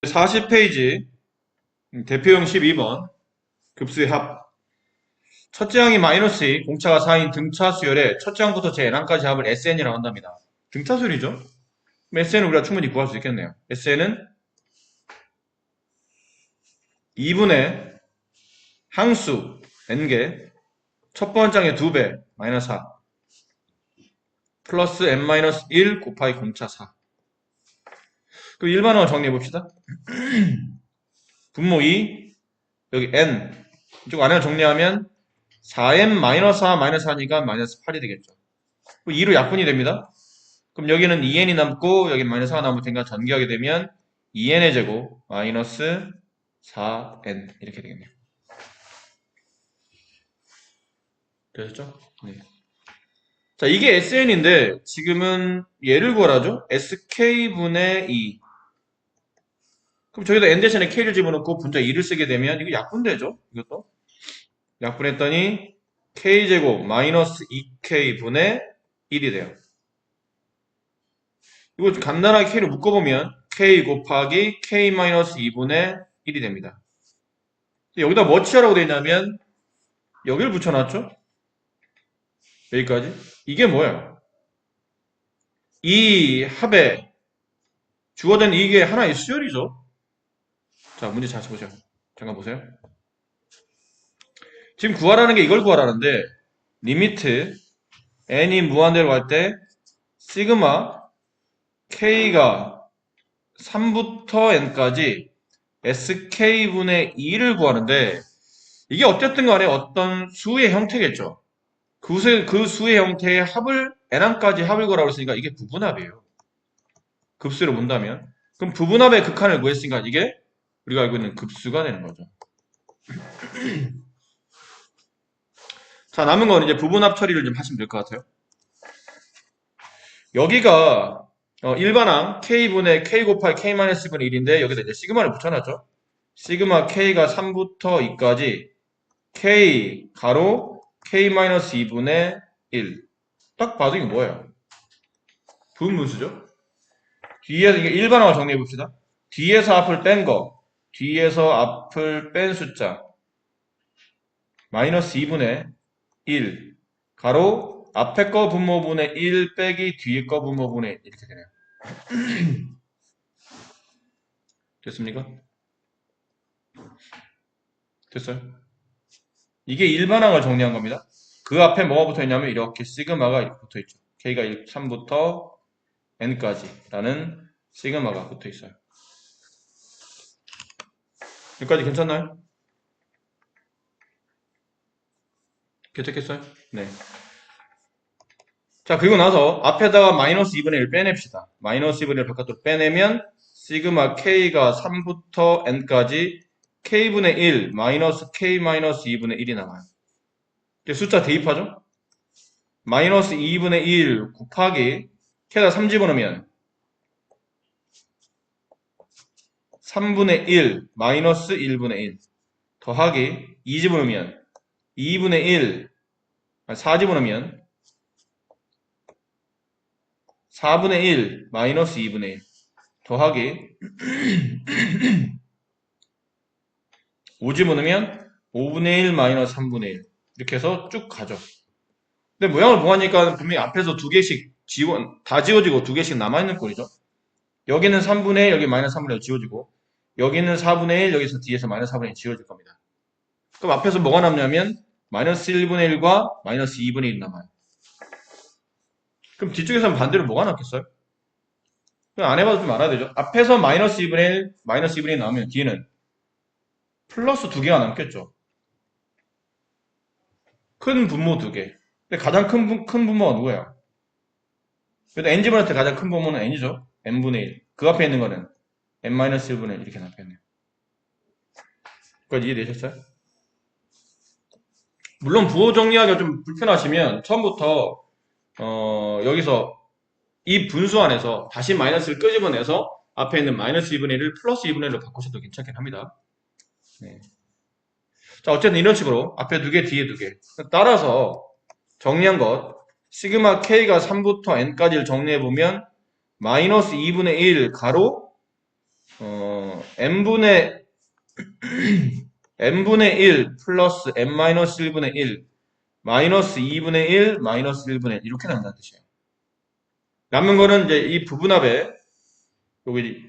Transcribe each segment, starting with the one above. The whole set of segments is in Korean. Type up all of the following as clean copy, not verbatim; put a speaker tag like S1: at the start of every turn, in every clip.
S1: 40페이지 대표형 12번 급수의 합. 첫째 항이 마이너스 2, 공차가 4인 등차 수열에 첫째 항부터 제 n항까지 합을 SN이라고 한답니다. 등차 수열이죠? SN은 우리가 충분히 구할 수 있겠네요. SN은 2분의 항수 n개 첫 번째 항의 2배 마이너스 4 플러스 n-1 곱하기 공차 4. 그럼 일반항을 정리해 봅시다. 분모 2 여기 n 이쪽 안을 정리하면 4n-4 마이너스 4니까 마이너스 8이 되겠죠. 2로 약분이 됩니다. 그럼 여기는 2n이 남고 여기 마이너스 4가 남을 테니까 전개하게 되면 2n의 제곱 마이너스 4n 이렇게 되겠네요. 되셨죠? 네. 자, 이게 SN인데 지금은 얘를 구하라죠? SK분의 2. 그럼 저기다 n 대신에 k를 집어넣고 분자 2를 쓰게 되면 이거 약분되죠? 이것도 약분했더니 k제곱 마이너스 2k분의 1이 돼요. 이거 간단하게 k를 묶어보면 k 곱하기 k-2분의 1이 됩니다. 여기다 뭐 취하라고 되어 있냐면 여기를 붙여놨죠? 여기까지. 이게 뭐예요? 이 합에 주어진 이게 하나의 수열이죠. 자, 문제 잘 보세요. 잠깐 보세요. 지금 구하라는 게 이걸 구하라는데 리미트 n이 무한대로 갈 때 시그마 k가 3부터 n까지 sk분의 2를 구하는데 이게 어쨌든 간에 어떤 수의 형태겠죠. 그 수의 형태의 합을 n항까지 합을 구하라고 했으니까 이게 부분합이에요. 급수로 본다면 그럼 부분합의 극한을 구했으니까 이게 우리가 알고 있는 급수가 되는 거죠. 자, 남은 건 이제 부분합 처리를 좀 하시면 될 것 같아요. 여기가 일반항 k분의 k 곱하기 k-분의 1인데 여기다 이제 시그마를 붙여놨죠. 시그마 k가 3부터 2까지 k 가로 k-2분의 1. 딱 봐도 이게 뭐예요? 부분분수죠. 뒤에서 이게 일반항을 정리해 봅시다. 뒤에서 앞을 뺀 거, 뒤에서 앞을 뺀 숫자 마이너스 2분의 1 가로 앞에 거 분모분의 1 빼기 뒤에 거 분모분의 1 이렇게 되네요. 됐습니까? 됐어요? 이게 일반항을 정리한 겁니다. 그 앞에 뭐가 붙어 있냐면 이렇게 시그마가 이렇게 붙어 있죠. k가 3부터 n까지 라는 시그마가 붙어 있어요. 여기까지 괜찮나요? 괜찮겠어요? 네. 자, 그리고 나서 앞에다가 마이너스 2분의 1 빼냅시다. 마이너스 2분의 1 바깥으로 빼내면 시그마 k가 3부터 n까지 k분의 1 마이너스 k-2분의 1이 나와요. 숫자 대입하죠? 마이너스 2분의 1 곱하기 k에다 3 집어넣으면 3분의 1 마이너스 1분의 1 더하기 2 집어넣으면 2분의 1 4 집어넣으면 4분의 1 마이너스 2분의 1 더하기 5 집어넣으면 5분의 1 마이너스 3분의 1 이렇게 해서 쭉 가죠. 근데 모양을 보니까 분명히 앞에서 두 개씩 다 지워지고 두 개씩 남아있는 꼴이죠. 여기는 3분의 1 여기 마이너스 3분의 1 지워지고 여기는 4분의 1 여기서 뒤에서 마이너스 4분의 1 지워질 겁니다. 그럼 앞에서 뭐가 남냐면 마이너스 1분의 1과 마이너스 2분의 1이 남아요. 그럼 뒤쪽에서는 반대로 뭐가 남겠어요? 그냥 안 해봐도 좀 알아야 되죠. 앞에서 마이너스 2분의 1, 마이너스 2분의 1 나오면 뒤에는 플러스 2개가 남겠죠. 큰 분모 2개. 근데 가장 큰 분모가 누구예요? 그래도 n집어넣을 때 가장 큰 분모는 n이죠. n분의 1. 그 앞에 있는 거는 n-1분의 1 이렇게 남겠네요. 그까지 이해되셨어요? 물론 부호 정리하기가 좀 불편하시면 처음부터 여기서 이 분수 안에서 다시 마이너스를 끄집어내서 앞에 있는 마이너스 2분의 1을 플러스 2분의 1로 바꾸셔도 괜찮긴 합니다. 네. 자, 어쨌든 이런 식으로 앞에 2개, 뒤에 2개. 따라서 정리한 것 시그마 k가 3부터 n까지를 정리해보면 마이너스 2분의 1 가로 n분의 n분의 1 플러스 n-1분의 1 마이너스 2분의 1 마이너스 1분의 1 이렇게 남는다는 뜻이에요. 남는 거는 이제 이 부분합에 여기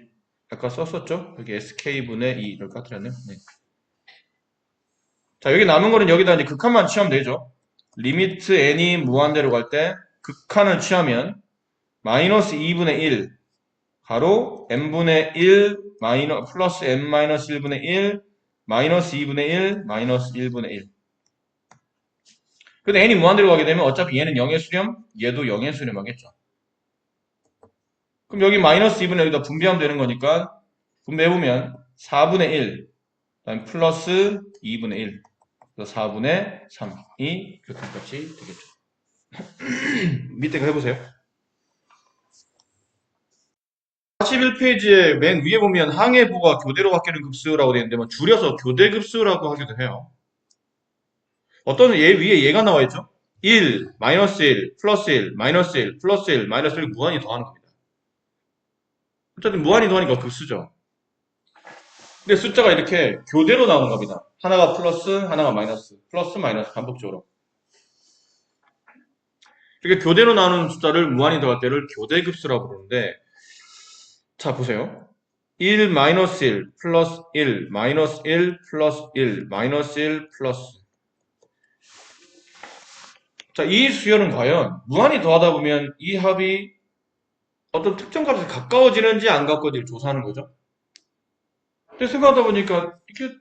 S1: 아까 썼었죠? 여기 sk분의 2 이렇게 까뜨렸네요. 네. 자, 여기 남은 거는 여기다 이제 극한만 취하면 되죠. 리미트 n이 무한대로 갈 때 극한을 취하면 마이너스 2분의 1 가로 n분의 1 플러스 n 마이너스 1분의 1 마이너스 2분의 1 마이너스 1분의 1. 근데 n이 무한대로 가게 되면 어차피 얘는 0의 수렴, 얘도 0의 수렴하겠죠. 그럼 여기 마이너스 2분의 여기다 분배하면 되는 거니까 분배해보면 4분의 1 그다음에 플러스 2분의 1 그래서 4분의 3이 극한값이 되겠죠. 밑에 거 해보세요. 41페이지에 맨 위에 보면 항해부가 교대로 바뀌는 급수라고 되어 있는데 뭐 줄여서 교대급수라고 하기도 해요. 어떤 얘 위에 얘가 나와 있죠? 1, 마이너스 1, 플러스 1, 마이너스 1, 플러스 1, 마이너스 1 무한히 더하는 겁니다. 어쨌든 무한히 더하니까 급수죠. 근데 숫자가 이렇게 교대로 나오는 겁니다. 하나가 플러스, 하나가 마이너스, 플러스, 마이너스 반복적으로. 이렇게 교대로 나오는 숫자를 무한히 더할 때를 교대급수라고 부르는데 자 보세요. 1, 마이너스 1, 플러스 1, 마이너스 1, 플러스 1, 마이너스 1, 플러스 자, 이 수열은 과연 무한히 더하다 보면 이 합이 어떤 특정 값에 가까워지는지 안 가까워지는지 조사하는 거죠. 근데 생각하다 보니까 이게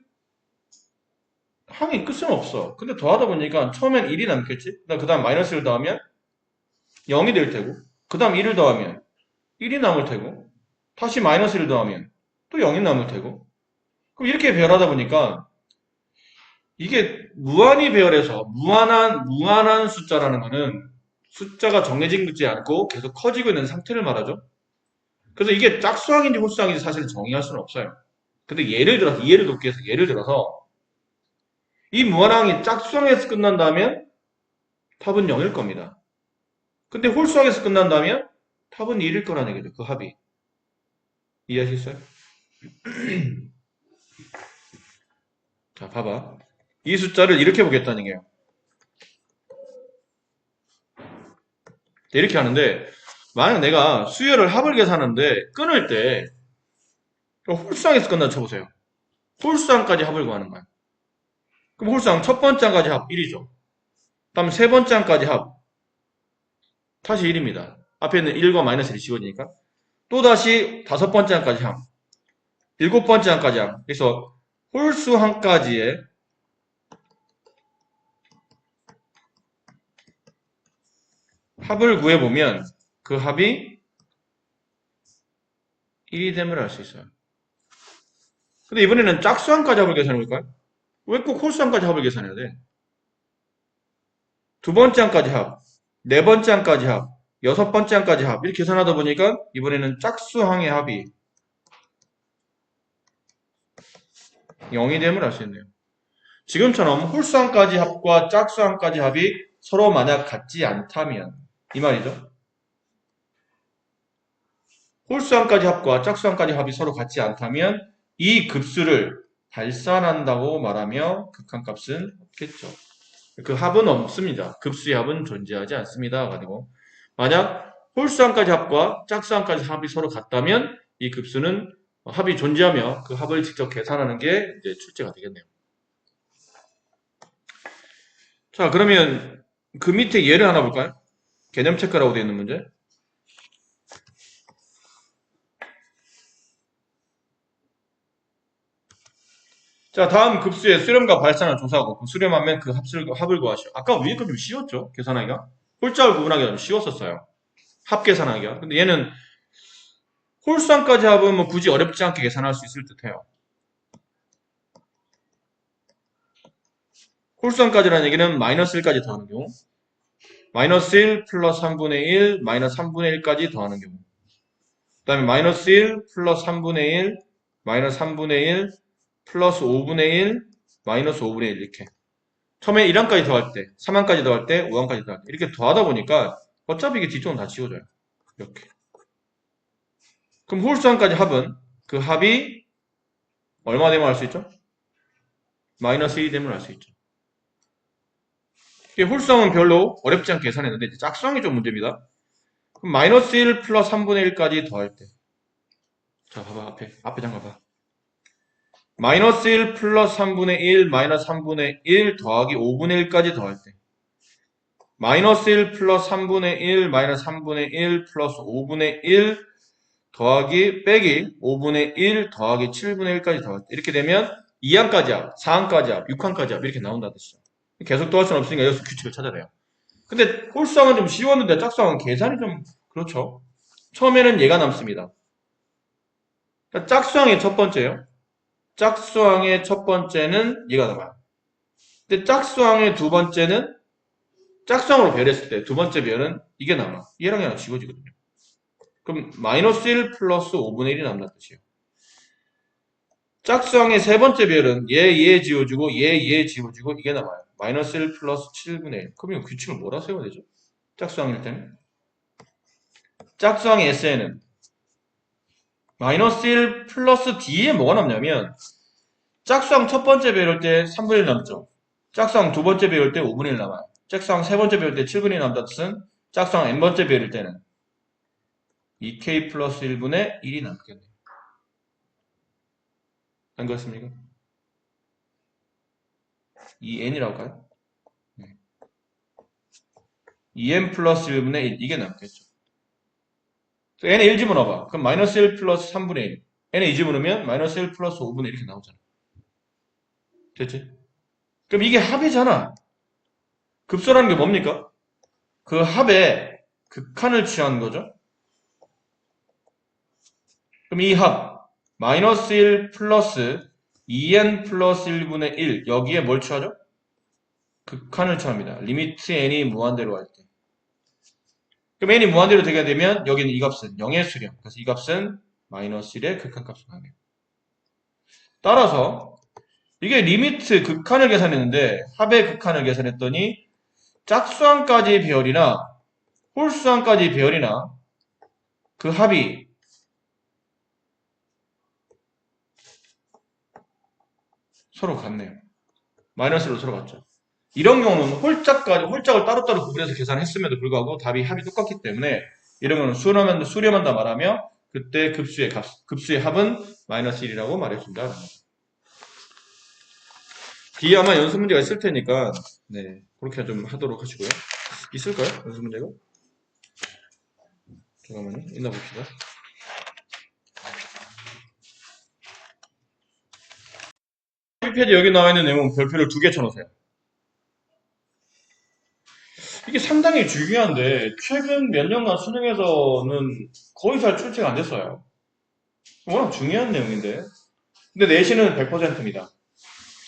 S1: 항이 끝은 없어. 근데 더하다 보니까 처음엔 1이 남겠지? 그 다음 마이너스를 더하면 0이 될 테고 그 다음 1을 더하면 1이 남을 테고 다시 마이너스를 더하면 또 0이 남을 테고 그럼 이렇게 배열하다 보니까 이게 무한히 배열해서 무한한 숫자라는 거는 숫자가 정해지지 않고 계속 커지고 있는 상태를 말하죠. 그래서 이게 짝수항인지 홀수항인지 사실 정의할 수는 없어요. 근데 예를 들어서 이해를 돕기 위해서 예를 들어서 이 무한항이 짝수항에서 끝난다면 답은 0일 겁니다. 근데 홀수항에서 끝난다면 답은 1일 거라는 얘기죠. 그 합이. 이해하시겠어요? 자, 봐봐. 이 숫자를 이렇게 보겠다는 얘기예요. 이렇게 하는데 만약 내가 수열을 합을 계산하는데 끊을 때 홀수항에서 끝나 쳐보세요. 홀수항까지 합을 구하는 거야. 그럼 홀수항 첫 번째 항까지 합 1이죠. 다음 세 번째 항까지 합 다시 1입니다. 앞에 있는 1과 마이너스 1이 지워지니까 또다시 다섯 번째 항까지 합 일곱 번째 항까지 합 그래서 홀수항까지의 합을 구해보면 그 합이 1이 됨을 알 수 있어요. 근데 이번에는 짝수항까지 합을 계산해 볼까요? 왜 꼭 홀수항까지 합을 계산해야 돼? 두 번째 항까지 합, 네 번째 항까지 합, 여섯 번째 항까지 합 이렇게 계산하다 보니까 이번에는 짝수항의 합이 0이 됨을 알 수 있네요. 지금처럼 홀수항까지 합과 짝수항까지 합이 서로 만약 같지 않다면 이 말이죠. 홀수항까지 합과 짝수항까지 합이 서로 같지 않다면 이 급수를 발산한다고 말하며 극한값은 없겠죠. 그 합은 없습니다. 급수의 합은 존재하지 않습니다. 가지고 만약 홀수항까지 합과 짝수항까지 합이 서로 같다면 이 급수는 합이 존재하며 그 합을 직접 계산하는 게 이제 출제가 되겠네요. 자, 그러면 그 밑에 예를 하나 볼까요? 개념 체크라고 되어 있는 문제. 자, 다음 급수의 수렴과 발산을 조사하고 그 수렴하면 그 합을 구하시오. 아까 위에 거 좀 쉬웠죠? 계산하기가. 홀자를 구분하기가 좀 쉬웠었어요. 합 계산하기가. 근데 얘는 홀수항까지 합은 뭐 굳이 어렵지 않게 계산할 수 있을 듯해요. 홀수항까지라는 얘기는 마이너스 1까지 더하는 경우 마이너스 1 플러스 3분의 1 마이너스 3분의 1까지 더하는 경우 그 다음에 마이너스 1 플러스 3분의 1 마이너스 3분의 1 플러스 5분의 1 마이너스 5분의 1 이렇게 처음에 1항까지 더할 때 3항까지 더할 때 5항까지 더할 때 이렇게 더하다 보니까 어차피 이게 뒤쪽은 다 지워져요. 이렇게 그럼 홀수항까지 합은 그 합이 얼마 되면 알 수 있죠? 마이너스 1이 되면 알 수 있죠. 홀수함은 별로 어렵지 않게 계산했는데 이제 짝수항이 좀 문제입니다. 그럼 마이너스 1 플러스 3분의 1까지 더할 때. 자, 봐봐. 앞에 장 봐봐. 마이너스 1 플러스 3분의 1 마이너스 3분의 1 더하기 5분의 1까지 더할 때. 마이너스 1 플러스 3분의 1 마이너스 3분의 1 플러스 5분의 1 더하기 빼기 5분의 1 더하기 7분의 1까지 더할 때. 이렇게 되면 2항까지 합, 4항까지 합, 6항까지 합 이렇게 나온다는 뜻이죠. 계속 더할 수는 없으니까 여기서 규칙을 찾아내요. 근데 홀수항은 좀 쉬웠는데 짝수항은 계산이 좀 그렇죠. 처음에는 얘가 남습니다. 그러니까 짝수항의 첫 번째요. 짝수항의 첫 번째는 얘가 남아요. 근데 짝수항의 두 번째는 짝수항으로 배열했을 때 두 번째 배열은 이게 남아. 얘랑 얘랑 지워지거든요. 그럼 마이너스 1 플러스 5분의 1이 남는 뜻이에요. 짝수항의 세 번째 배열은 얘 지워지고 얘 지워지고 이게 남아요. 마이너스 1 플러스 7분의 1. 그럼 이 규칙을 뭐라 세워야 되죠? 짝수항일 때는. 짝수항의 SN은 마이너스 1 플러스 D에 뭐가 남냐면 짝수항 첫 번째 배열 때 3분의 1 남죠. 짝수항 두 번째 배열 때 5분의 1 남아요. 짝수항 세 번째 배열 때 7분의 1 남다는 뜻은 짝수항 n번째 배열 때는 2k 플러스 1분의 1이 남겠네요. 안 그렇습니까? 2n이라고 할까요? 2n 플러스 1분의 1 이게 남겠죠. n에 1 집어넣어봐. 그럼 마이너스 1 플러스 3분의 1 n에 2 집어넣으면 마이너스 1 플러스 5분의 1 이렇게 나오잖아. 됐지? 그럼 이게 합이잖아. 급소라는 게 뭡니까? 그 합의 극한을 취한 거죠. 그럼 이 합 마이너스 1 플러스 2n 플러스 1분의 1 여기에 뭘 취하죠? 극한을 취합니다. 리미트 n이 무한대로 할 때. 그럼 n이 무한대로 되게 되면 여기는 이 값은 0의 수렴. 그래서 이 값은 마이너스 1의 극한값을 하네요. 따라서 이게 리미트 극한을 계산했는데 합의 극한을 계산했더니 짝수항까지 배열이나 홀수항까지 배열이나 그 합이 서로 같네요. 마이너스로 서로 같죠. 이런 경우는 홀짝을 따로따로 구분해서 계산했음에도 불구하고 답이 합이 똑같기 때문에 이런 경우는 수렴한다 말하며 그때 급수의 합은 마이너스 1이라고 말해준다. 뒤에 아마 연습 문제가 있을 테니까 네 그렇게 좀 하도록 하시고요. 있을까요? 연습 문제가? 잠깐만요. 있나 봅시다. 페이지 여기 나와 있는 내용 별표를 2개 쳐놓으세요. 이게 상당히 중요한데 최근 몇 년간 수능에서는 거의 잘 출제가 안 됐어요. 워낙 중요한 내용인데. 근데 내신은 100%입니다.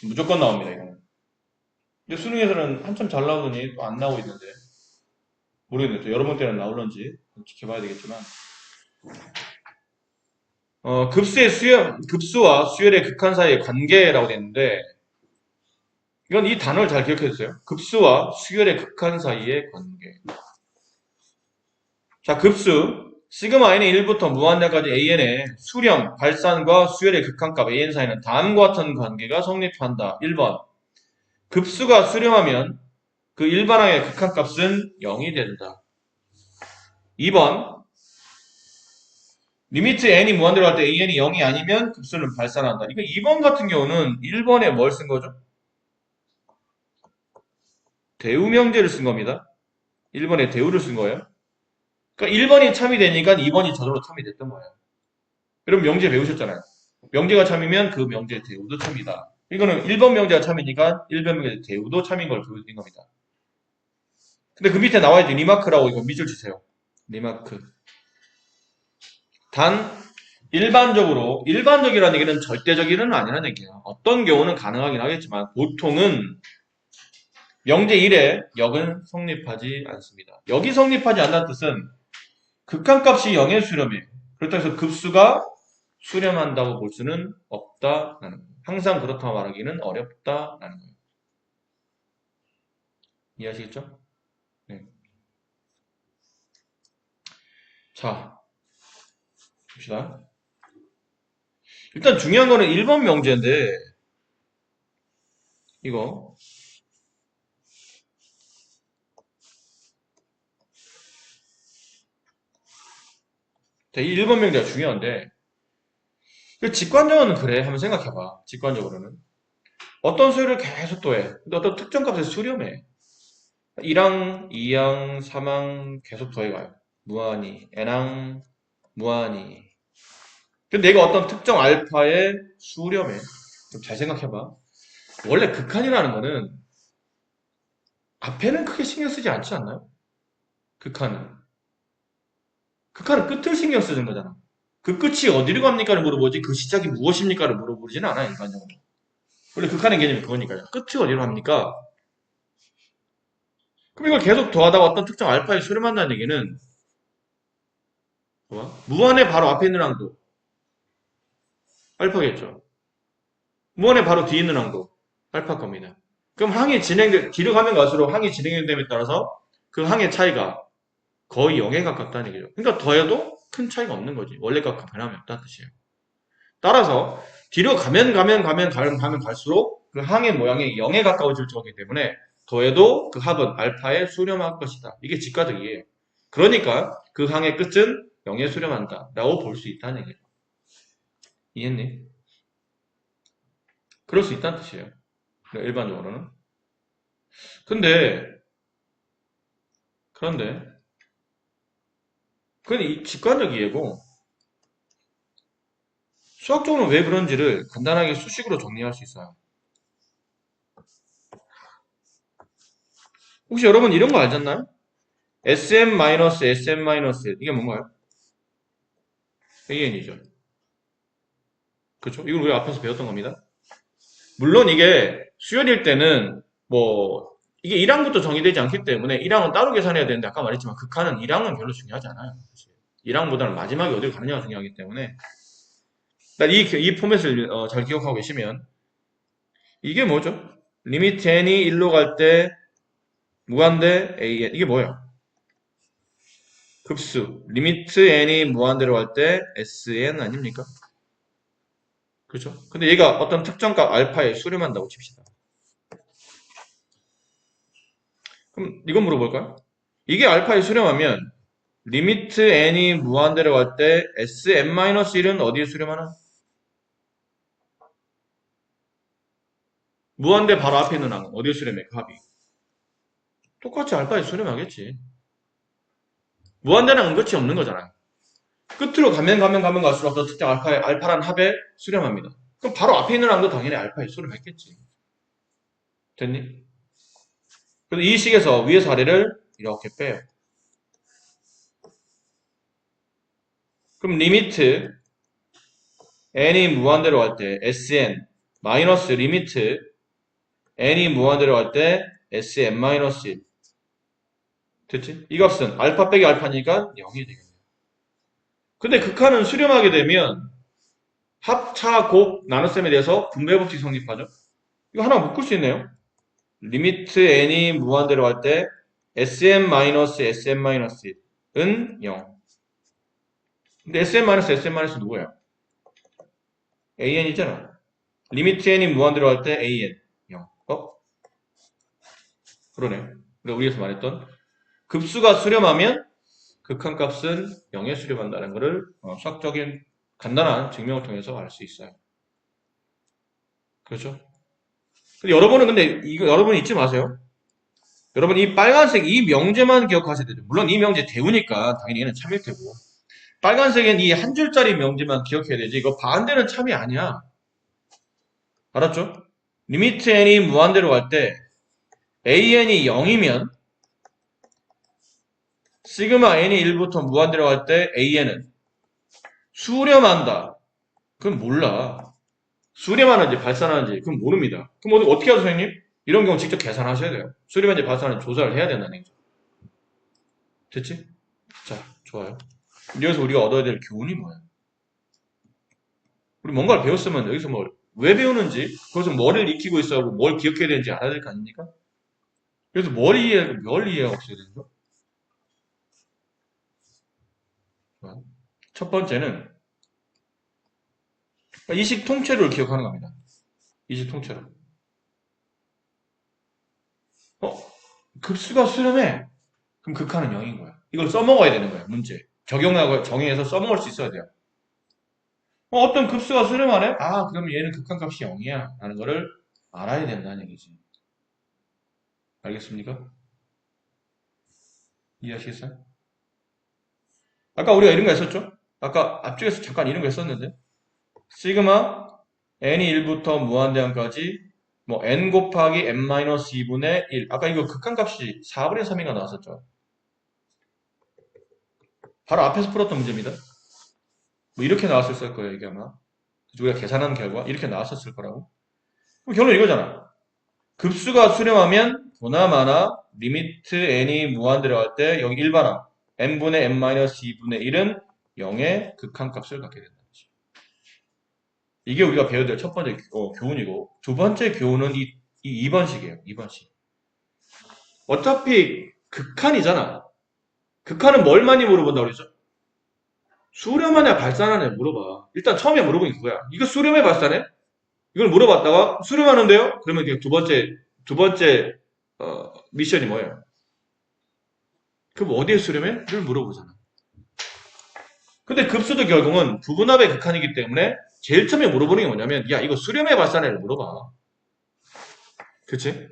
S1: 무조건 나옵니다, 이거는. 근데 수능에서는 한참 잘 나오더니 또 안 나오고 있는데. 모르겠네요. 또 여러 번 때는 나올런지 지켜봐야 되겠지만. 급수와 수열의 극한 사이의 관계라고 되어 있는데, 이건 이 단어를 잘 기억해 주세요. 급수와 수열의 극한 사이의 관계. 자, 급수. 시그마 n의 1부터 무한대까지 an의 수렴, 발산과 수열의 극한값 an 사이는 다음과 같은 관계가 성립한다. 1번. 급수가 수렴하면 그 일반항의 극한값은 0이 된다. 2번. 리미트 n이 무한대로 할 때 an이 0이 아니면 급수는 발산한다. 이거 2번 같은 경우는 1번에 뭘 쓴 거죠? 대우명제를 쓴 겁니다. 1번에 대우를 쓴 거예요. 그러니까 1번이 참이 되니까 2번이 저절로 참이 됐던 거예요. 그럼 명제 배우셨잖아요. 명제가 참이면 그 명제의 대우도 참이다. 이거는 1번 명제가 참이니까 1번 명제의 대우도 참인 걸 보여드린 겁니다. 근데 그 밑에 나와있죠. 리마크라고 이거 밑줄 치세요. 리마크. 단 일반적이라는 얘기는 절대적이는 아니라는 얘기예요. 어떤 경우는 가능하긴 하겠지만 보통은 명제 1에 역은 성립하지 않습니다. 역이 성립하지 않는 뜻은 극한값이 0의 수렴이에요. 그렇다고 해서 급수가 수렴한다고 볼 수는 없다라는 거예요. 항상 그렇다고 말하기는 어렵다라는 거예요. 이해하시겠죠? 네. 자, 봅시다. 일단 중요한 거는 1번 명제인데, 이거. 이 1번 명제가 중요한데, 그 직관적으로는 그래. 한번 생각해봐. 직관적으로는. 어떤 수를 계속 더해. 근데 어떤 특정 값을 수렴해. 1항, 2항, 3항 계속 더해가요. 무한히. n항, 무한히. 근데 내가 어떤 특정 알파의 수렴해. 좀 잘 생각해봐. 원래 극한이라는 거는 앞에는 크게 신경 쓰지 않지 않나요? 극한은. 극한은 끝을 신경 쓰는 거잖아. 그 끝이 어디로 갑니까를 물어보지 그 시작이 무엇입니까를 물어보지는 않아요, 일반적으로. 원래 극한의 개념이 그거니까요. 끝이 어디로 갑니까? 그럼 이걸 계속 더하다가 어떤 특정 알파에 수렴한다는 얘기는 뭐야? 무한의 바로 앞에 있는 항도 알파겠죠. 무한의 바로 뒤에 있는 항도 알파 겁니다. 그럼 뒤로 가면 갈수록 항이 진행됨에 따라서 그 항의 차이가 거의 0에 가깝다는 얘기죠. 그러니까 더해도 큰 차이가 없는 거지. 원래 값과 변함이 없다는 뜻이에요. 따라서 뒤로 가면 갈수록 그 항의 모양이 0에 가까워질 거기 때문에 더해도 그 합은 알파에 수렴할 것이다. 이게 직가적이에요. 그러니까 그 항의 끝은 0에 수렴한다. 라고 볼 수 있다는 얘기죠. 이해했니? 그럴 수 있다는 뜻이에요. 일반적으로는. 근데, 그런데, 그건 이 직관적 이해고, 수학적으로는 왜 그런지를 간단하게 수식으로 정리할 수 있어요. 혹시 여러분 이런 거 알잖나요? SM-SM-1 이게 뭔가요? AN이죠. 그렇죠? 이걸 우리 앞에서 배웠던 겁니다. 물론 이게 수열일 때는 뭐 이게 1항부터 정의되지 않기 때문에 1항은 따로 계산해야 되는데 아까 말했지만 극한은 1항은 별로 중요하지 않아요. 1항보다는 마지막에 어디를 가느냐가 중요하기 때문에 일단 이 포맷을 잘 기억하고 계시면 이게 뭐죠? 리미트 n이 1로 갈 때 무한대 an 이게 뭐예요? 급수 리미트 n이 무한대로 갈 때 sn 아닙니까? 그렇죠? 근데 얘가 어떤 특정값 알파에 수렴한다고 칩시다. 그럼 이건 물어볼까요? 이게 알파에 수렴하면 리미트 n이 무한대로 갈 때 sn-1은 어디에 수렴하나? 무한대 바로 앞에 있는 항 어디에 수렴해? 그 합이. 똑같이 알파에 수렴하겠지. 무한대랑은 끝이 없는 거잖아요. 끝으로 가면 갈수록 어떤 특정 알파라는 합에 수렴합니다. 그럼 바로 앞에 있는 항도 당연히 알파에 수렴했겠지. 됐니? 그래서 이 식에서 위에서 아래를 이렇게 빼요. 그럼 리미트 n이 무한대로 갈 때 sn 마이너스 리미트 n이 무한대로 갈 때 sn-1 됐지? 이 값은 알파 빼기 알파니까 0이 되겠네요. 근데 극한은 수렴하게 되면 합차 곱 나눗셈에 대해서 분배 법칙 성립하죠. 이거 하나 묶을 수 있네요. 리미트 n이 무한대로 갈 때 sn-sn-은 0. 근데 sn-sn- 누구예요? an이잖아. 리미트 n이 무한대로 갈 때 an 0. 그러네요. 우리가 위에서 말했던 급수가 수렴하면 극한값은 0에 수렴한다는 것을 수학적인 간단한 증명을 통해서 알 수 있어요. 그렇죠? 근데 이거 여러분 잊지 마세요. 여러분 이 빨간색 이 명제만 기억하셔야 되죠. 물론 이 명제 대우니까 당연히 얘는 참일 테고 빨간색엔 이 한 줄짜리 명제만 기억해야 되지 이거 반대는 참이 아니야. 알았죠? 리미트 n이 무한대로 갈 때 an이 0이면 시그마 n이 1부터 무한대로 갈 때 an은 수렴한다. 그건 몰라. 수렴하는지 발산하는지 그건 모릅니다. 그럼 어떻게 하죠, 선생님? 이런 경우 직접 계산하셔야 돼요. 수렴하는지 발산하는지 조사를 해야 된다는 얘기죠. 됐지? 자, 좋아요. 여기서 우리가 얻어야 될 교훈이 뭐야? 우리 뭔가를 배웠으면 여기서 뭐 왜 배우는지 그것은 뭐를 익히고 있어야 하고 뭘 기억해야 되는지 알아야 될 거 아닙니까? 그래서 뭘 이해가 없어야 되죠? 첫 번째는 이식 통째로를 기억하는 겁니다. 이식 통째로. 어? 급수가 수렴해. 그럼 극한은 0인 거야. 이걸 써먹어야 되는 거야, 문제. 적용하고 정의해서 써먹을 수 있어야 돼요. 어떤 급수가 수렴하네? 아, 그럼 얘는 극한값이 0이야. 라는 거를 알아야 된다는 얘기지. 알겠습니까? 이해하시겠어요? 아까 우리가 이런 거 했었죠? 아까 앞쪽에서 잠깐 이런 거 했었는데. 시그마 n이 1부터 무한대항까지 뭐 n 곱하기 n-2분의 1. 아까 이거 극한값이 4분의 3이가 나왔었죠. 바로 앞에서 풀었던 문제입니다. 뭐 이렇게 나왔을 거예요, 이게 아마. 우리가 계산한 결과 이렇게 나왔었을 거라고. 그럼 결론 이거잖아. 급수가 수렴하면 보나마나 리미트 n이 무한대로 갈 때 여기 일반항 n분의 n-2분의 1은 0의 극한값을 갖게 된다. 이게 우리가 배워야 될 첫 번째 교훈이고 두 번째 교훈은 이 2번식이에요. 2번식. 어차피 극한이잖아. 극한은 뭘 많이 물어본다고 그러죠? 수렴하냐 발산하냐 물어봐. 일단 처음에 물어본 게 그거야. 이거 수렴해 발산해? 이걸 물어봤다가 수렴하는데요? 그러면 그냥 두 번째 미션이 뭐예요? 그럼 어디에 수렴해? 를 물어보잖아. 근데 급수도 결국은 부분합의 극한이기 때문에 제일 처음에 물어보는 게 뭐냐면 야 이거 수렴해 발산해를 물어봐. 그치?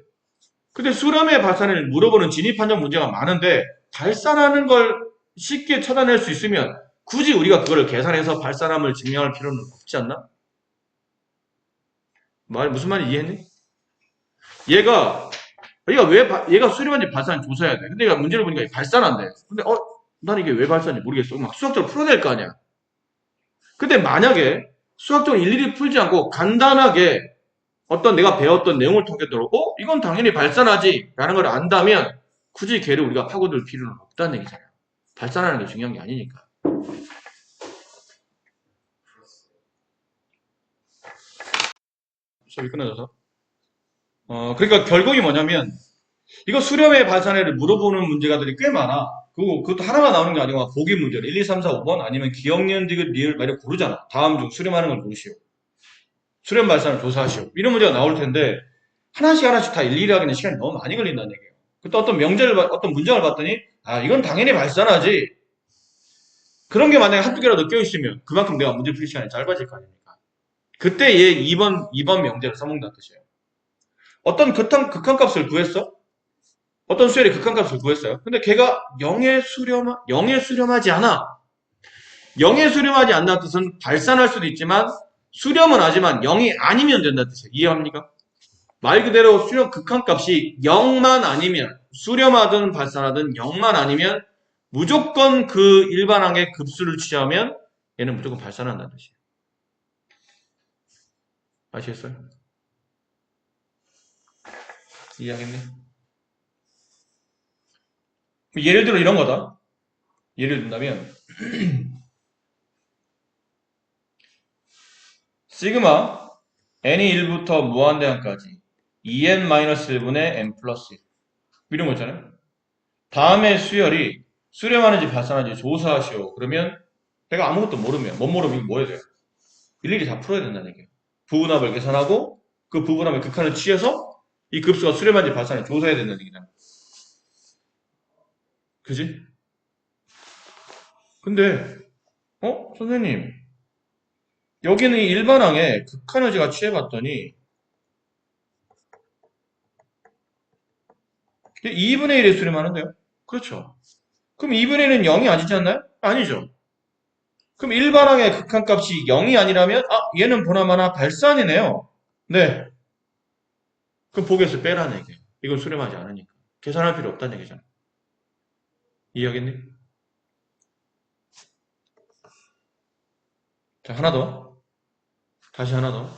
S1: 근데 수렴의 발산을 물어보는 진입 판정 문제가 많은데 발산하는 걸 쉽게 찾아낼 수 있으면 굳이 우리가 그거를 계산해서 발산함을 증명할 필요는 없지 않나? 무슨 말인지 이해했니? 얘가 수렴한지 발산 조사해야 돼. 근데 얘가 문제를 보니까 발산한대. 근데 난 이게 왜 발산인지 모르겠어. 막 수학적으로 풀어야 될 거 아니야. 근데 만약에 수학적으로 일일이 풀지 않고 간단하게 어떤 내가 배웠던 내용을 통해서 이건 당연히 발산하지 라는 걸 안다면 굳이 걔를 우리가 파고들 필요는 없다는 얘기잖아요. 발산하는 게 중요한 게 아니니까. 수업이 끝나져서. 그러니까 결국이 뭐냐면 이거 수렴의 발산해를 물어보는 문제가들이 꽤 많아. 그것도 하나가 나오는 게 아니고 보기 문제를 1, 2, 3, 4, 5번 아니면 기억, 니은, 디귿, 리을 만약 고르잖아. 다음 중 수렴하는 걸 고르시오. 수렴 발산을 조사하시오. 이런 문제가 나올 텐데 하나씩 다 일일이 하기는 시간이 너무 많이 걸린다는 얘기예요. 그때 어떤 문장을 봤더니 이건 당연히 발산하지. 그런 게 만약에 한두 개라도 껴있으면 그만큼 내가 문제 풀 시간이 짧아질 거 아닙니까? 그때 얘 2번 명제를 써먹는다는 뜻이에요. 어떤 극한값을 구했어? 어떤 수열이 극한값을 구했어요. 근데 걔가 0에 수렴하지 않아. 0에 수렴하지 않는다는 뜻은 발산할 수도 있지만 수렴은 하지만 0이 아니면 된다는 뜻이에요. 이해합니까? 말 그대로 수렴 극한값이 0만 아니면 수렴하든 발산하든 0만 아니면 무조건 그 일반항의 급수를 취하면 얘는 무조건 발산한다는 뜻이에요. 아시겠어요? 이해하겠네? 예를 들어 이런 거다. 예를 든다면 시그마 n이 1부터 무한대항까지 2n-1분의 n 플러스 1 이런 거 있잖아요. 다음에 수열이 수렴하는지 발산하는지 조사하시오. 그러면 내가 아무것도 모르면 못 모르면 뭐 해야 돼요? 일일이 다 풀어야 된다는 얘기예요. 부분합을 계산하고 그 부분합의 극한을 취해서 이 급수가 수렴한지 발산을 조사해야 된다는 얘기잖아요. 그지? 근데 선생님 여기는 일반항에 극한을 제가 취해봤더니 2분의 1에 수렴하는데요? 그렇죠. 그럼 2분의 1은 0이 아니지 않나요? 아니죠. 그럼 일반항의 극한값이 0이 아니라면 얘는 보나마나 발산이네요. 네. 그럼 보기에서 빼라는 얘기예요. 이건 수렴하지 않으니까. 계산할 필요 없다는 얘기잖아요. 이해하겠니? 자, 하나 더. 다시 하나 더.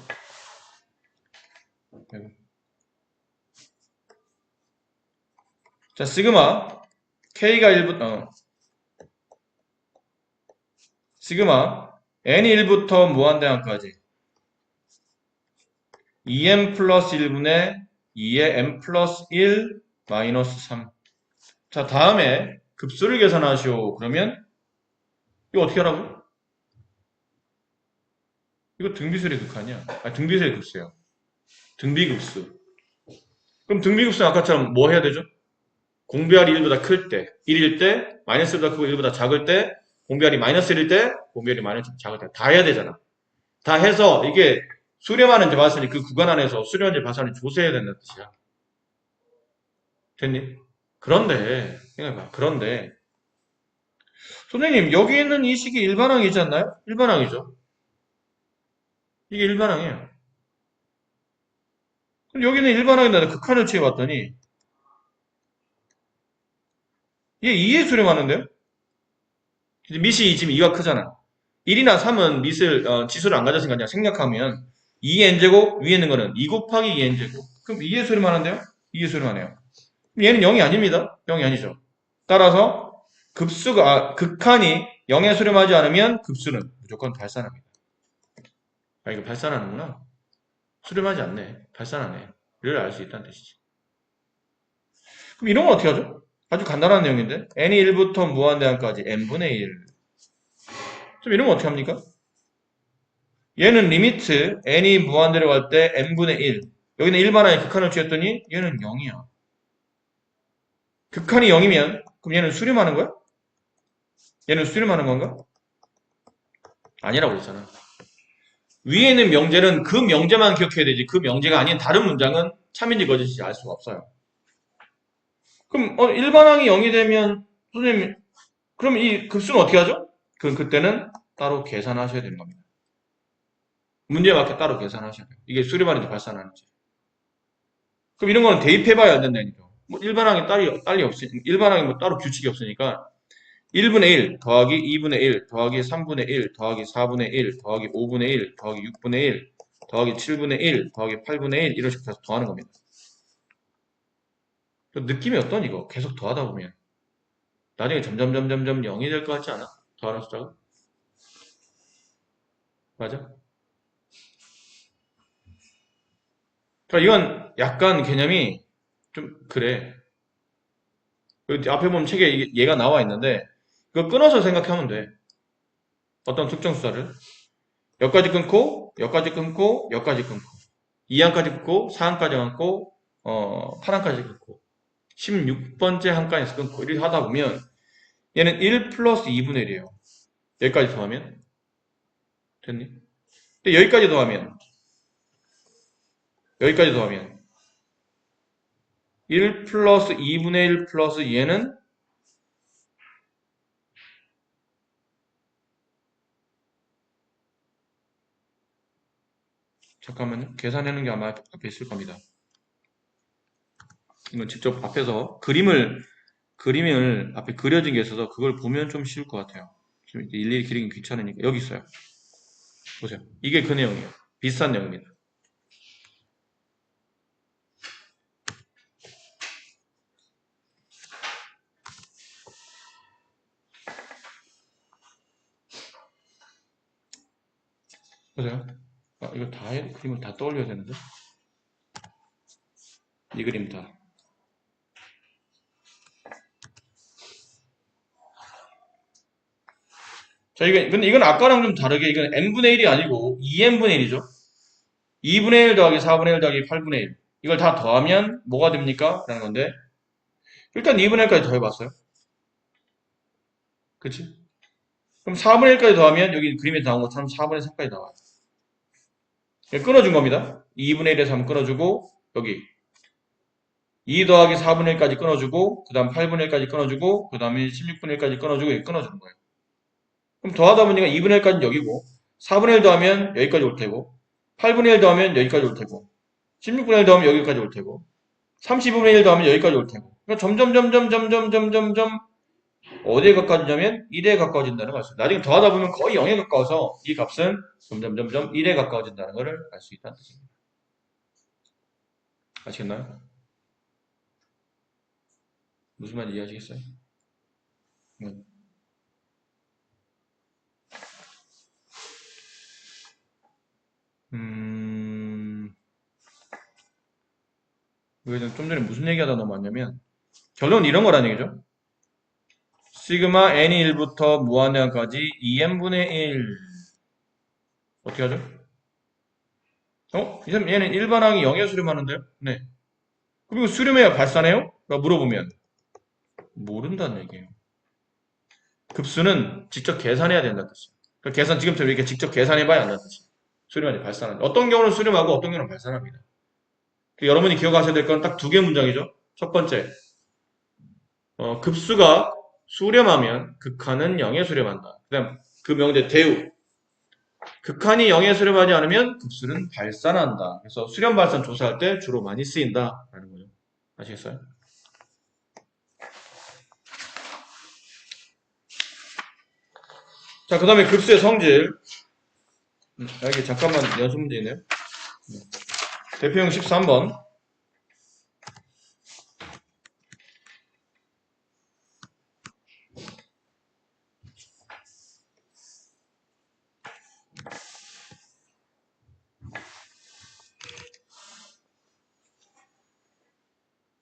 S1: 자, 시그마 K가 1부터 시그마 N이 1부터 무한대항까지 2n 플러스 1분의 2의 n 플러스 1 마이너스 3. 자, 다음에 급수를 계산하시오. 그러면 이거 어떻게 하라고요? 이거 등비술의 극한이야. 아, 등비술의 급수예요. 등비급수. 그럼 등비급수는 아까처럼 뭐 해야 되죠? 공배알이 1보다 클 때, 1일 때, 마이너스 1보다 크고 1보다 작을 때, 공배알이 마이너스 1일 때, 공배알이 마이너스 작을 때. 다 해야 되잖아. 다 해서 이게 수렴하는지 봤으니 그 구간 안에서 수렴하는지 봤으니 조세해야 된다는 뜻이야. 됐니? 그런데, 생각해봐. 그런데, 선생님, 여기 있는 이 식이 일반항이지 않나요? 일반항이죠. 이게 일반항이에요. 그럼 여기는 일반항인데 극한을 취해봤더니, 얘 2에 수렴하는데요? 밑이 지금 2가 크잖아. 1이나 3은 지수를 안 가졌으니까 그냥 생략하면 2n제곱 위에 있는 거는 2 곱하기 2n제곱. 그럼 2에 수렴하는데요? 2에 수렴하네요. 얘는 0이 아닙니다. 0이 아니죠. 따라서 극한이 0에 수렴하지 않으면 급수는 무조건 발산합니다. 아, 이거 발산하는구나. 수렴하지 않네. 발산하네. 를 알 수 있다는 뜻이지. 그럼 이런 건 어떻게 하죠? 아주 간단한 내용인데 n이 1부터 무한대항까지 n분의 1. 좀 이런 건 어떻게 합니까? 얘는 리미트 n이 무한대로 갈 때 n분의 1. 여기는 일반항의 극한을 취했더니 얘는 0이야. 극한이 0이면 그럼 얘는 수렴하는 거야? 얘는 수렴하는 건가? 아니라고 했잖아. 위에 있는 명제는 그 명제만 기억해야 되지 그 명제가 아닌 다른 문장은 참인지 거짓인지 알 수가 없어요. 그럼 일반항이 0이 되면 선생님 그럼 이 급수는 어떻게 하죠? 그때는 따로 계산하셔야 되는 겁니다. 문제에 맞게 따로 계산하셔야 돼요. 이게 수렴하는지 발산하는지. 그럼 이런 거는 대입해봐야 안 된다니까. 뭐 일반항이 딸이 없으니 일반항이 뭐 따로 규칙이 없으니까 1분의 1 더하기 2분의 1 더하기 3분의 1 더하기 4분의 1 더하기 5분의 1 더하기 6분의 1 더하기 7분의 1 더하기 8분의 1 이런 식으로 계속 더하는 겁니다. 느낌이 어떤 이거? 계속 더하다 보면 나중에 점점 0이 될 것 같지 않아? 더하는 숫자가? 맞아? 그러니까 이건 약간 개념이 좀 그래. 여기 앞에 보면 책에 얘가 나와 있는데 이거 끊어서 생각하면 돼. 어떤 특정 숫자를 여기까지 끊고 여기까지 끊고 여기까지 끊고 2항까지 끊고 4항까지 끊고 8항까지 끊고 16번째 항까지에서 끊고 이렇게 하다 보면 얘는 1 플러스 2분의 1이에요. 여기까지 더하면 됐니? 근데 여기까지 더하면 1 플러스 2분의 1 플러스 얘는 잠깐만요. 계산하는 게 아마 앞에 있을 겁니다. 이건 직접 앞에서 그림을 앞에 그려진 게 있어서 그걸 보면 좀 쉬울 것 같아요. 지금 일일이 그리기 귀찮으니까 여기 있어요. 보세요. 이게 그 내용이에요. 비슷한 내용입니다. 보세요. 이거 그림을 다 떠올려야 되는데. 이 그림 다. 자, 근데 이건 아까랑 좀 다르게, 이건 n분의 1이 아니고 2n분의 1이죠. 2분의 1 더하기 4분의 1 더하기 8분의 1. 이걸 다 더하면 뭐가 됩니까? 라는 건데, 일단 2분의 1까지 더해봤어요. 그치? 그럼 4분의 1까지 더하면 여기 그림에 나온 것처럼 4분의 3까지 나와요. 끊어준 겁니다. 2분의 1에서 한번 끊어주고, 여기 2 더하기 4분의 1까지 끊어주고, 그 다음 8분의 1까지 끊어주고, 그 다음에 16분의 1까지 끊어주고, 여기 끊어주는 거예요. 그럼 더하다 보니까 2분의 1까지는 여기고, 4분의 1 더하면 여기까지 올 테고, 8분의 1 더하면 여기까지 올 테고, 16분의 1 더하면 여기까지 올 테고, 35분의 1 더하면 여기까지 올 테고. 그러니까 점점 어디에 가까워지냐면 1에 가까워진다는 걸 알 수 있어요. 나중에 더하다 보면 거의 0에 가까워서 이 값은 점점 1에 가까워진다는 것을 알 수 있다는 뜻입니다. 아시겠나요? 무슨 말인지 이해하시겠어요? 좀 전에 무슨 얘기하다 넘어왔냐면 결론은 이런 거라는 얘기죠. 시그마 n이 1부터 무한대항까지 2n분의 1 어떻게 하죠? 얘는 일반항이 0에 수렴하는데요? 네. 그리고 수렴해야 발산해요? 라고 물어보면 모른다는 얘기예요. 급수는 직접 계산해야 된다는 뜻이에요. 그러니까 계산 지금처럼 이렇게 직접 계산해봐야 한다는 뜻이에요. 수렴하지 발산하는. 어떤 경우는 수렴하고 어떤 경우는 발산합니다. 여러분이 기억하셔야 될 건 딱 두 개 문장이죠. 첫 번째, 급수가 수렴하면 극한은 0에 수렴한다. 그 다음 그 명제 대우. 극한이 0에 수렴하지 않으면 급수는 발산한다. 그래서 수렴 발산 조사할 때 주로 많이 쓰인다. 라는 거죠. 아시겠어요? 자, 그 다음에 급수의 성질. 여기 잠깐만 연습 문제 있네요. 대표형 13번.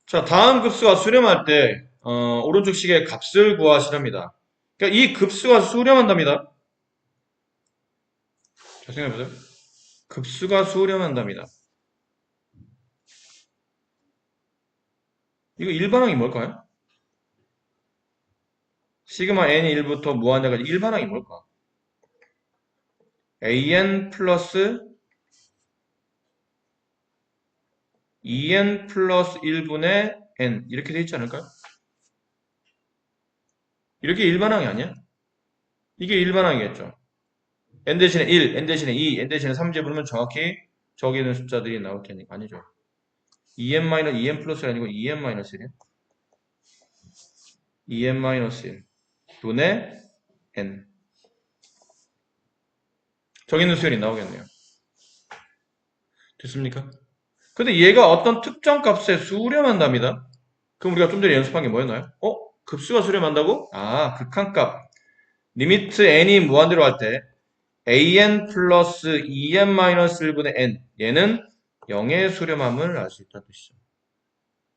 S1: 자, 다음 급수가 수렴할 때 오른쪽 식의 값을 구하시랍니다. 그러니까 이 급수가 수렴한답니다. 자, 생각해보세요. 급수가 수렴한답니다. 이거 일반항이 뭘까요? 시그마 n이 1부터 무한대까지 일반항이 뭘까? an 플러스 2n 플러스 1분의 n 이렇게 돼 있지 않을까요? 이렇게 일반항이 아니야? 이게 일반항이겠죠. n 대신에 1, n 대신에 2, n 대신에 3제 부르면 정확히 저기 있는 숫자들이 나올 테니까 아니죠. 2n 플러스가 아니고 2n-1이야. 2n-1 분의 n. 저기 있는 수열이 나오겠네요. 됐습니까? 근데 얘가 어떤 특정 값에 수렴한답니다. 그럼 우리가 좀 전에 연습한 게 뭐였나요? 급수가 수렴한다고? 아, 극한값. 리미트 n이 무한대로 할 때 an 플러스 2n-1분의 n 얘는 0의 수렴함을 알 수 있다는 뜻이죠.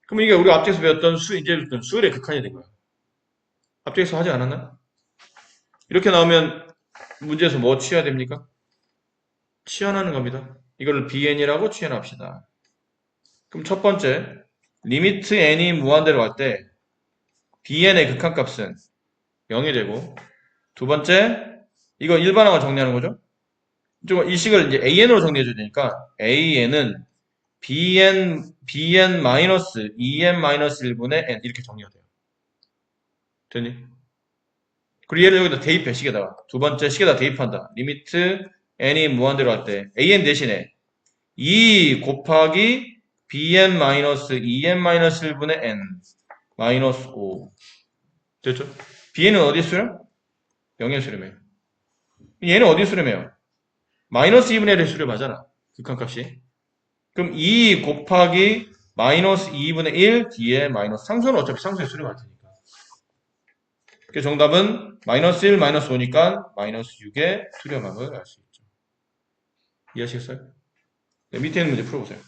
S1: 그럼 이게 우리가 앞쪽에서 배웠던 이제 수열의 극한이 된 거야. 앞쪽에서 하지 않았나? 이렇게 나오면 문제에서 뭐 취해야 됩니까? 치환하는 겁니다. 이걸 bn이라고 취해합시다. 그럼 첫 번째, 리미트 n이 무한대로 할 때 bn의 극한값은 0이 되고, 두 번째, 이거 일반항을 정리하는 거죠. 이 식을 이제 an으로 정리해줘야 되니까 an은 bn 마이너스 2n-1분의 n 이렇게 정리가 돼요. 됐니? 그리고 얘를 여기다 대입해, 식에다가. 두 번째, 식에다 대입한다. 리미트 n이 무한대로 할 때 an 대신에 2 곱하기 bn-2n-1분의 n 마이너스 5 됐죠? bn은 어디 수렴? 0에 수렴해요. 얘는 어디 수렴해요? 마이너스 2분의 1에 수렴하잖아. 극한값이. 그럼 2 곱하기 마이너스 2분의 1 뒤에 마이너스 상수는 어차피 상수에 수렴할 테니까. 그 정답은 마이너스 1, 마이너스 5니까 마이너스 6의 수렴함을 알 수 있죠. 이해하시겠어요? 네, 밑에 있는 문제 풀어보세요.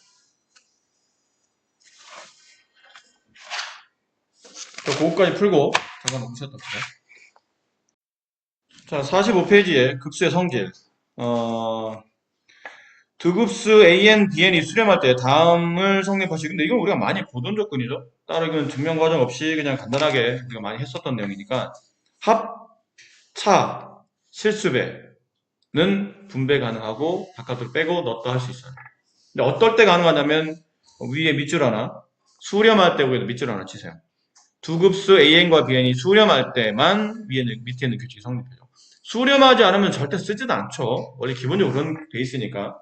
S1: 그거까지 풀고 잠깐만 멈췄다 합시다. 자, 45페이지에 급수의 성질. 두 급수 an, bn이 수렴할 때 다음을 성립하시고, 근데 이건 우리가 많이 보던 조건이죠. 따로 이건 증명 과정 없이 그냥 간단하게 우리가 많이 했었던 내용이니까 합, 차, 실수배는 분배 가능하고 바깥으로 빼고 넣었다 할 수 있어요. 근데 어떨 때 가능하냐면 위에 밑줄 하나, 수렴할 때 위에도 밑줄 하나 치세요. 두 급수 an과 bn이 수렴할 때만 밑에 있는 규칙이 성립해요. 수렴하지 않으면 절대 쓰지도 않죠. 원래 기본적으로 그런 돼 있으니까.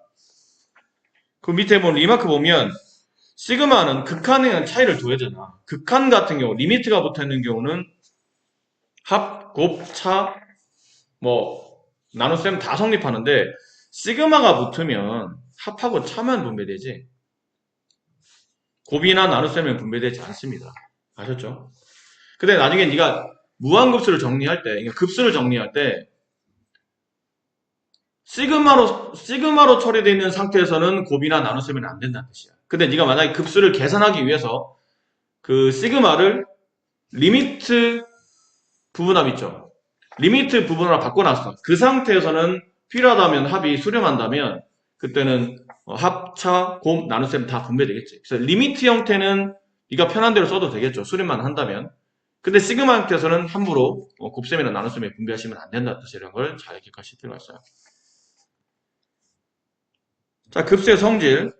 S1: 그 밑에 보면 리마크 보면 시그마는 극한에는 차이를 둬야 되잖아. 극한 같은 경우 리미트가 붙어 있는 경우는 합, 곱, 차, 나눗셈 다 성립하는데 시그마가 붙으면 합하고 차만 분배되지 곱이나 나눗셈은 분배되지 않습니다. 아셨죠? 근데 나중에 네가 무한급수를 정리할 때, 급수를 정리할 때 시그마로 처리되어 있는 상태에서는 곱이나 나눗셈은 안 된다는 뜻이야. 근데 네가 만약에 급수를 계산하기 위해서 그 시그마를 리미트 부분합 있죠. 리미트 부분으로 바꿔놨어. 그 상태에서는 필요하다면 합이 수렴한다면 그때는 합차, 곱, 나눗셈 다 분배되겠지. 그래서 리미트 형태는 네가 편한 대로 써도 되겠죠. 수립만 한다면. 근데 시그마 형태에서는 함부로 곱셈이나 나눗셈에 분배하시면 안 된다는 뜻이라는 걸 잘 기억하실 필요가 있어요. 자, 급수의 성질.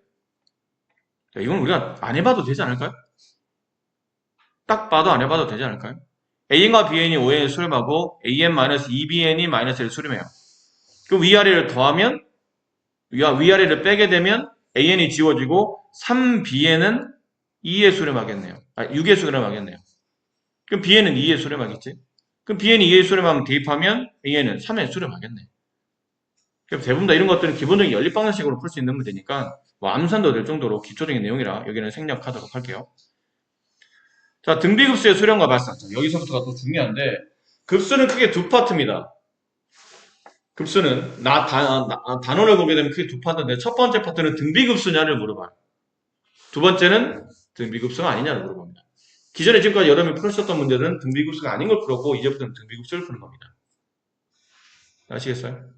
S1: 자, 이건 우리가 안 해봐도 되지 않을까요? 딱 봐도 안 해봐도 되지 않을까요? AN과 BN이 5N을 수렴하고 AN-2BN이 -1을 수렴해요. 그럼 위아래를 더하면 위아래를 빼게 되면 AN이 지워지고 3BN은 2에 수렴하겠네요. 6에 수렴하겠네요. 그럼 BN은 2에 수렴하겠지? 그럼 BN이 2에 수렴하면 대입하면 AN은 3에 수렴하겠네. 그럼 대부분 다 이런 것들은 기본적인 연립방정식으로 풀 수 있는 문제니까 뭐 암산도 될 정도로 기초적인 내용이라 여기는 생략하도록 할게요. 자, 등비급수의 수렴과 발산. 여기서부터가 또 중요한데 급수는 크게 두 파트입니다. 급수는 단원을 보게 되면 크게 두 파트인데 첫 번째 파트는 등비급수냐를 물어봐요. 두 번째는 등비급수가 아니냐를 물어봅니다. 기존에 지금까지 여러분이 풀으셨던 문제는 등비급수가 아닌 걸 풀었고 이제부터는 등비급수를 푸는 겁니다. 아시겠어요?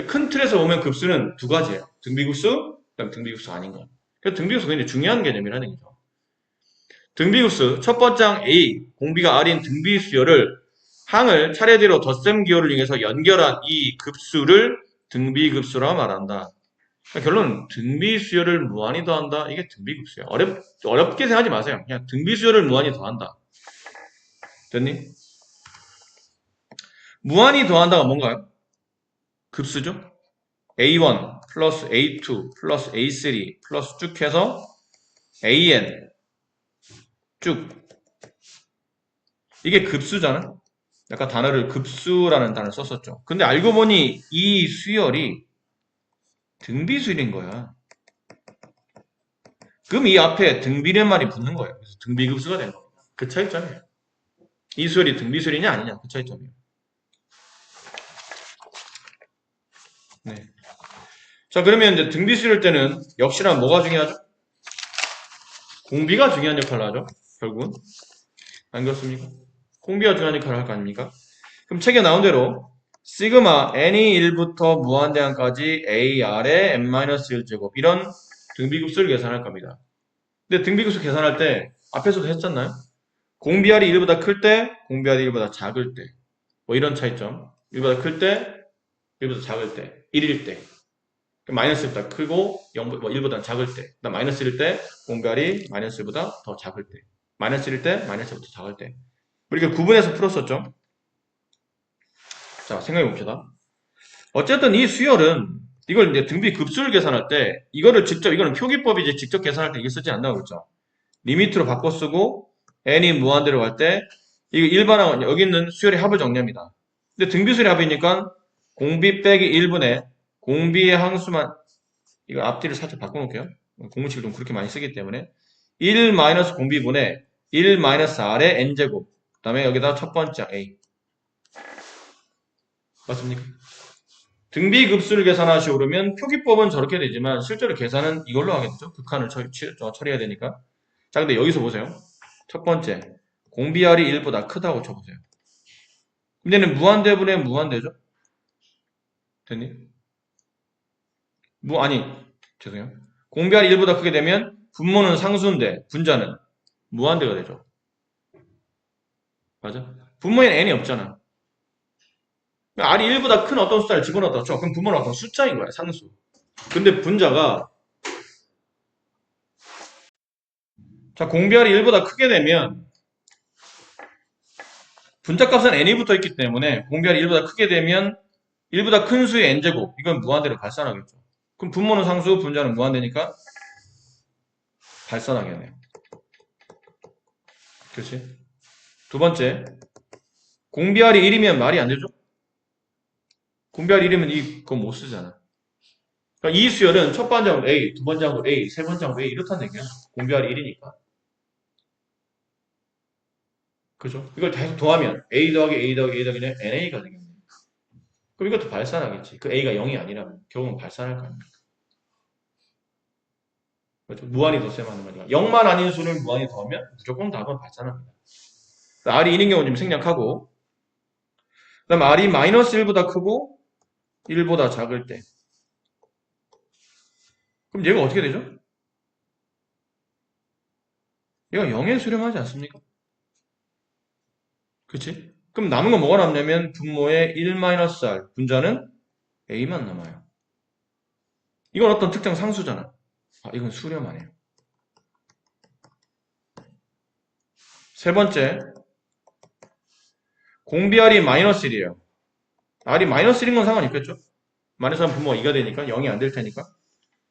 S1: 큰 틀에서 보면 급수는 두 가지예요. 등비급수, 그다음 등비급수 아닌 거. 등비급수가 굉장히 중요한 개념이라는 얘기죠. 등비급수 첫 번째 항 A, 공비가 R인 등비수열을 항을 차례대로 덧셈 기호를 이용해서 연결한 이 급수를 등비급수라 말한다. 그러니까 결론은 등비수열을 무한히 더한다. 이게 등비급수야. 어렵게 생각하지 마세요. 그냥 등비수열을 무한히 더한다. 됐니? 무한히 더한다가 뭔가요? 급수죠? A1 플러스 A2 플러스 A3 플러스 쭉 해서 AN 쭉. 이게 급수잖아? 약간 단어를 급수라는 단어를 썼었죠. 근데 알고 보니 이 수열이 등비수열인 거야. 그럼 이 앞에 등비란 말이 붙는 거예요. 그래서 등비급수가 되는 겁니다. 그 차이점이에요. 이 수열이 등비수열이냐 아니냐 그 차이점이에요. 네. 자, 그러면 이제 등비수열 때는 역시나 뭐가 중요하죠? 공비가 중요한 역할을 하죠. 결국은. 안 그렇습니까? 공비가 중요한 역할을 할 거 아닙니까? 그럼 책에 나온 대로 시그마 n이 1부터 무한대항까지 AR의 n-1제곱 이런 등비급수를 계산할 겁니다. 근데 등비급수 계산할 때 앞에서도 했잖아요. 공비R이 1보다 클 때, 공비R이 1보다 작을 때. 뭐 이런 차이점. 1보다 클 때, 1보다 작을 때, 1일 때. 마이너스 1보다 크고 1보다 작을 때. 그다음 마이너스 1일 때, 공비R이 마이너스 1보다 더 작을 때. 마이너스 1일 때, 마이너스 1보다 작을 때. 이렇게 구분해서 풀었었죠. 자, 생각해 봅시다. 어쨌든 이 수열은 이걸 이제 등비 급수를 계산할 때 이거는 표기법이지 직접 계산할 때 이게 쓰지 않나고 그랬죠. 리미트로 바꿔 쓰고 n이 무한대로 갈 때 이거 일반항은 여기 있는 수열의 합을 정리합니다. 근데 등비 수열의 합이니까 공비 빼기 1분의 공비의 항수만 이거 앞뒤를 살짝 바꿔 놓을게요. 공식을 좀 그렇게 많이 쓰기 때문에 1 마이너스 공비분의 1 마이너스 r의 n제곱 그 다음에 여기다 첫 번째 a 맞습니까? 등비급수를 계산하시오 그러면 표기법은 저렇게 되지만 실제로 계산은 이걸로 하겠죠. 극한을 처리해야 되니까. 자, 근데 여기서 보세요. 첫 번째, 공비R이 1보다 크다고 쳐보세요. 근데는 무한대분의 무한대죠? 됐니? 죄송해요. 공비R이 1보다 크게 되면 분모는 상수인데 분자는 무한대가 되죠. 맞아? 분모에는 n이 없잖아. R이 1보다 큰 어떤 숫자를 집어넣었다 쳐. 그럼 분모는 어떤 숫자인 거야, 상수. 근데 분자가 자, 공비R이 1보다 크게 되면 분자값은 n이 붙어 있기 때문에 공비R이 1보다 크게 되면 1보다 큰 수의 n제곱 이건 무한대로 발산하겠죠. 그럼 분모는 상수, 분자는 무한대니까 발산하겠네요. 그렇지? 두 번째, 공비R이 1이면 말이 안 되죠? 공비R이 1이면 이거 못 쓰잖아. 그러니까 이 수열은 첫 번째 항도 A, 두 번째 항도 A, 세 번째 항도 A 이렇다는 얘기야. 공비R이 1이니까. 그죠? 이걸 계속 더하면 A 더하기 A 더하기 A 더하기는 NA가 되겠네. 그럼 이것도 발산하겠지. 그 A가 0이 아니라면 결국은 발산할 거 아닙니까? 그렇죠? 무한히 덧셈하는 거니까. 0만 아닌 수를 무한히 더하면 무조건 답은 발산합니다. R이 1인 경우는 좀 생략하고 그 다음 R이 마이너스 1보다 크고 1보다 작을 때 그럼 얘가 어떻게 되죠? 얘가 0에 수렴하지 않습니까? 그치? 그럼 남은 건 뭐가 남냐면 분모의 1-r, 분자는 a만 남아요. 이건 어떤 특정 상수잖아. 아, 이건 수렴하네요. 세 번째, 공비 r이 마이너스 1이에요. r이 마이너스 1인 건 상관이 없겠죠? 마이너스 1 분모가 2가 되니까 0이 안 될 테니까.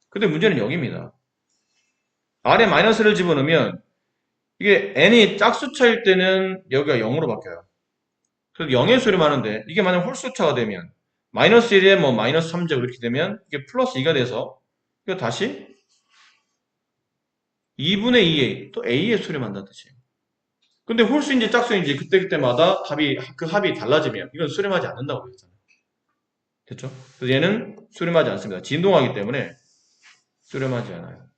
S1: 근데 문제는 여기입니다. r에 마이너스를 집어넣으면 이게 n이 짝수차일 때는 여기가 0으로 바뀌어요. 그래서 0에 수렴하는데 이게 만약 홀수차가 되면 마이너스 1에 뭐 마이너스 3제곱 이렇게 되면 이게 플러스 2가 돼서 이거 다시 2분의 2a 또 a에 수렴한다는 뜻이에요. 근데 홀수인지 짝수인지 그때그때마다 그 합이 달라지면 이건 수렴하지 않는다고 그랬잖아요. 됐죠? 그래서 얘는 수렴하지 않습니다. 진동하기 때문에 수렴하지 않아요.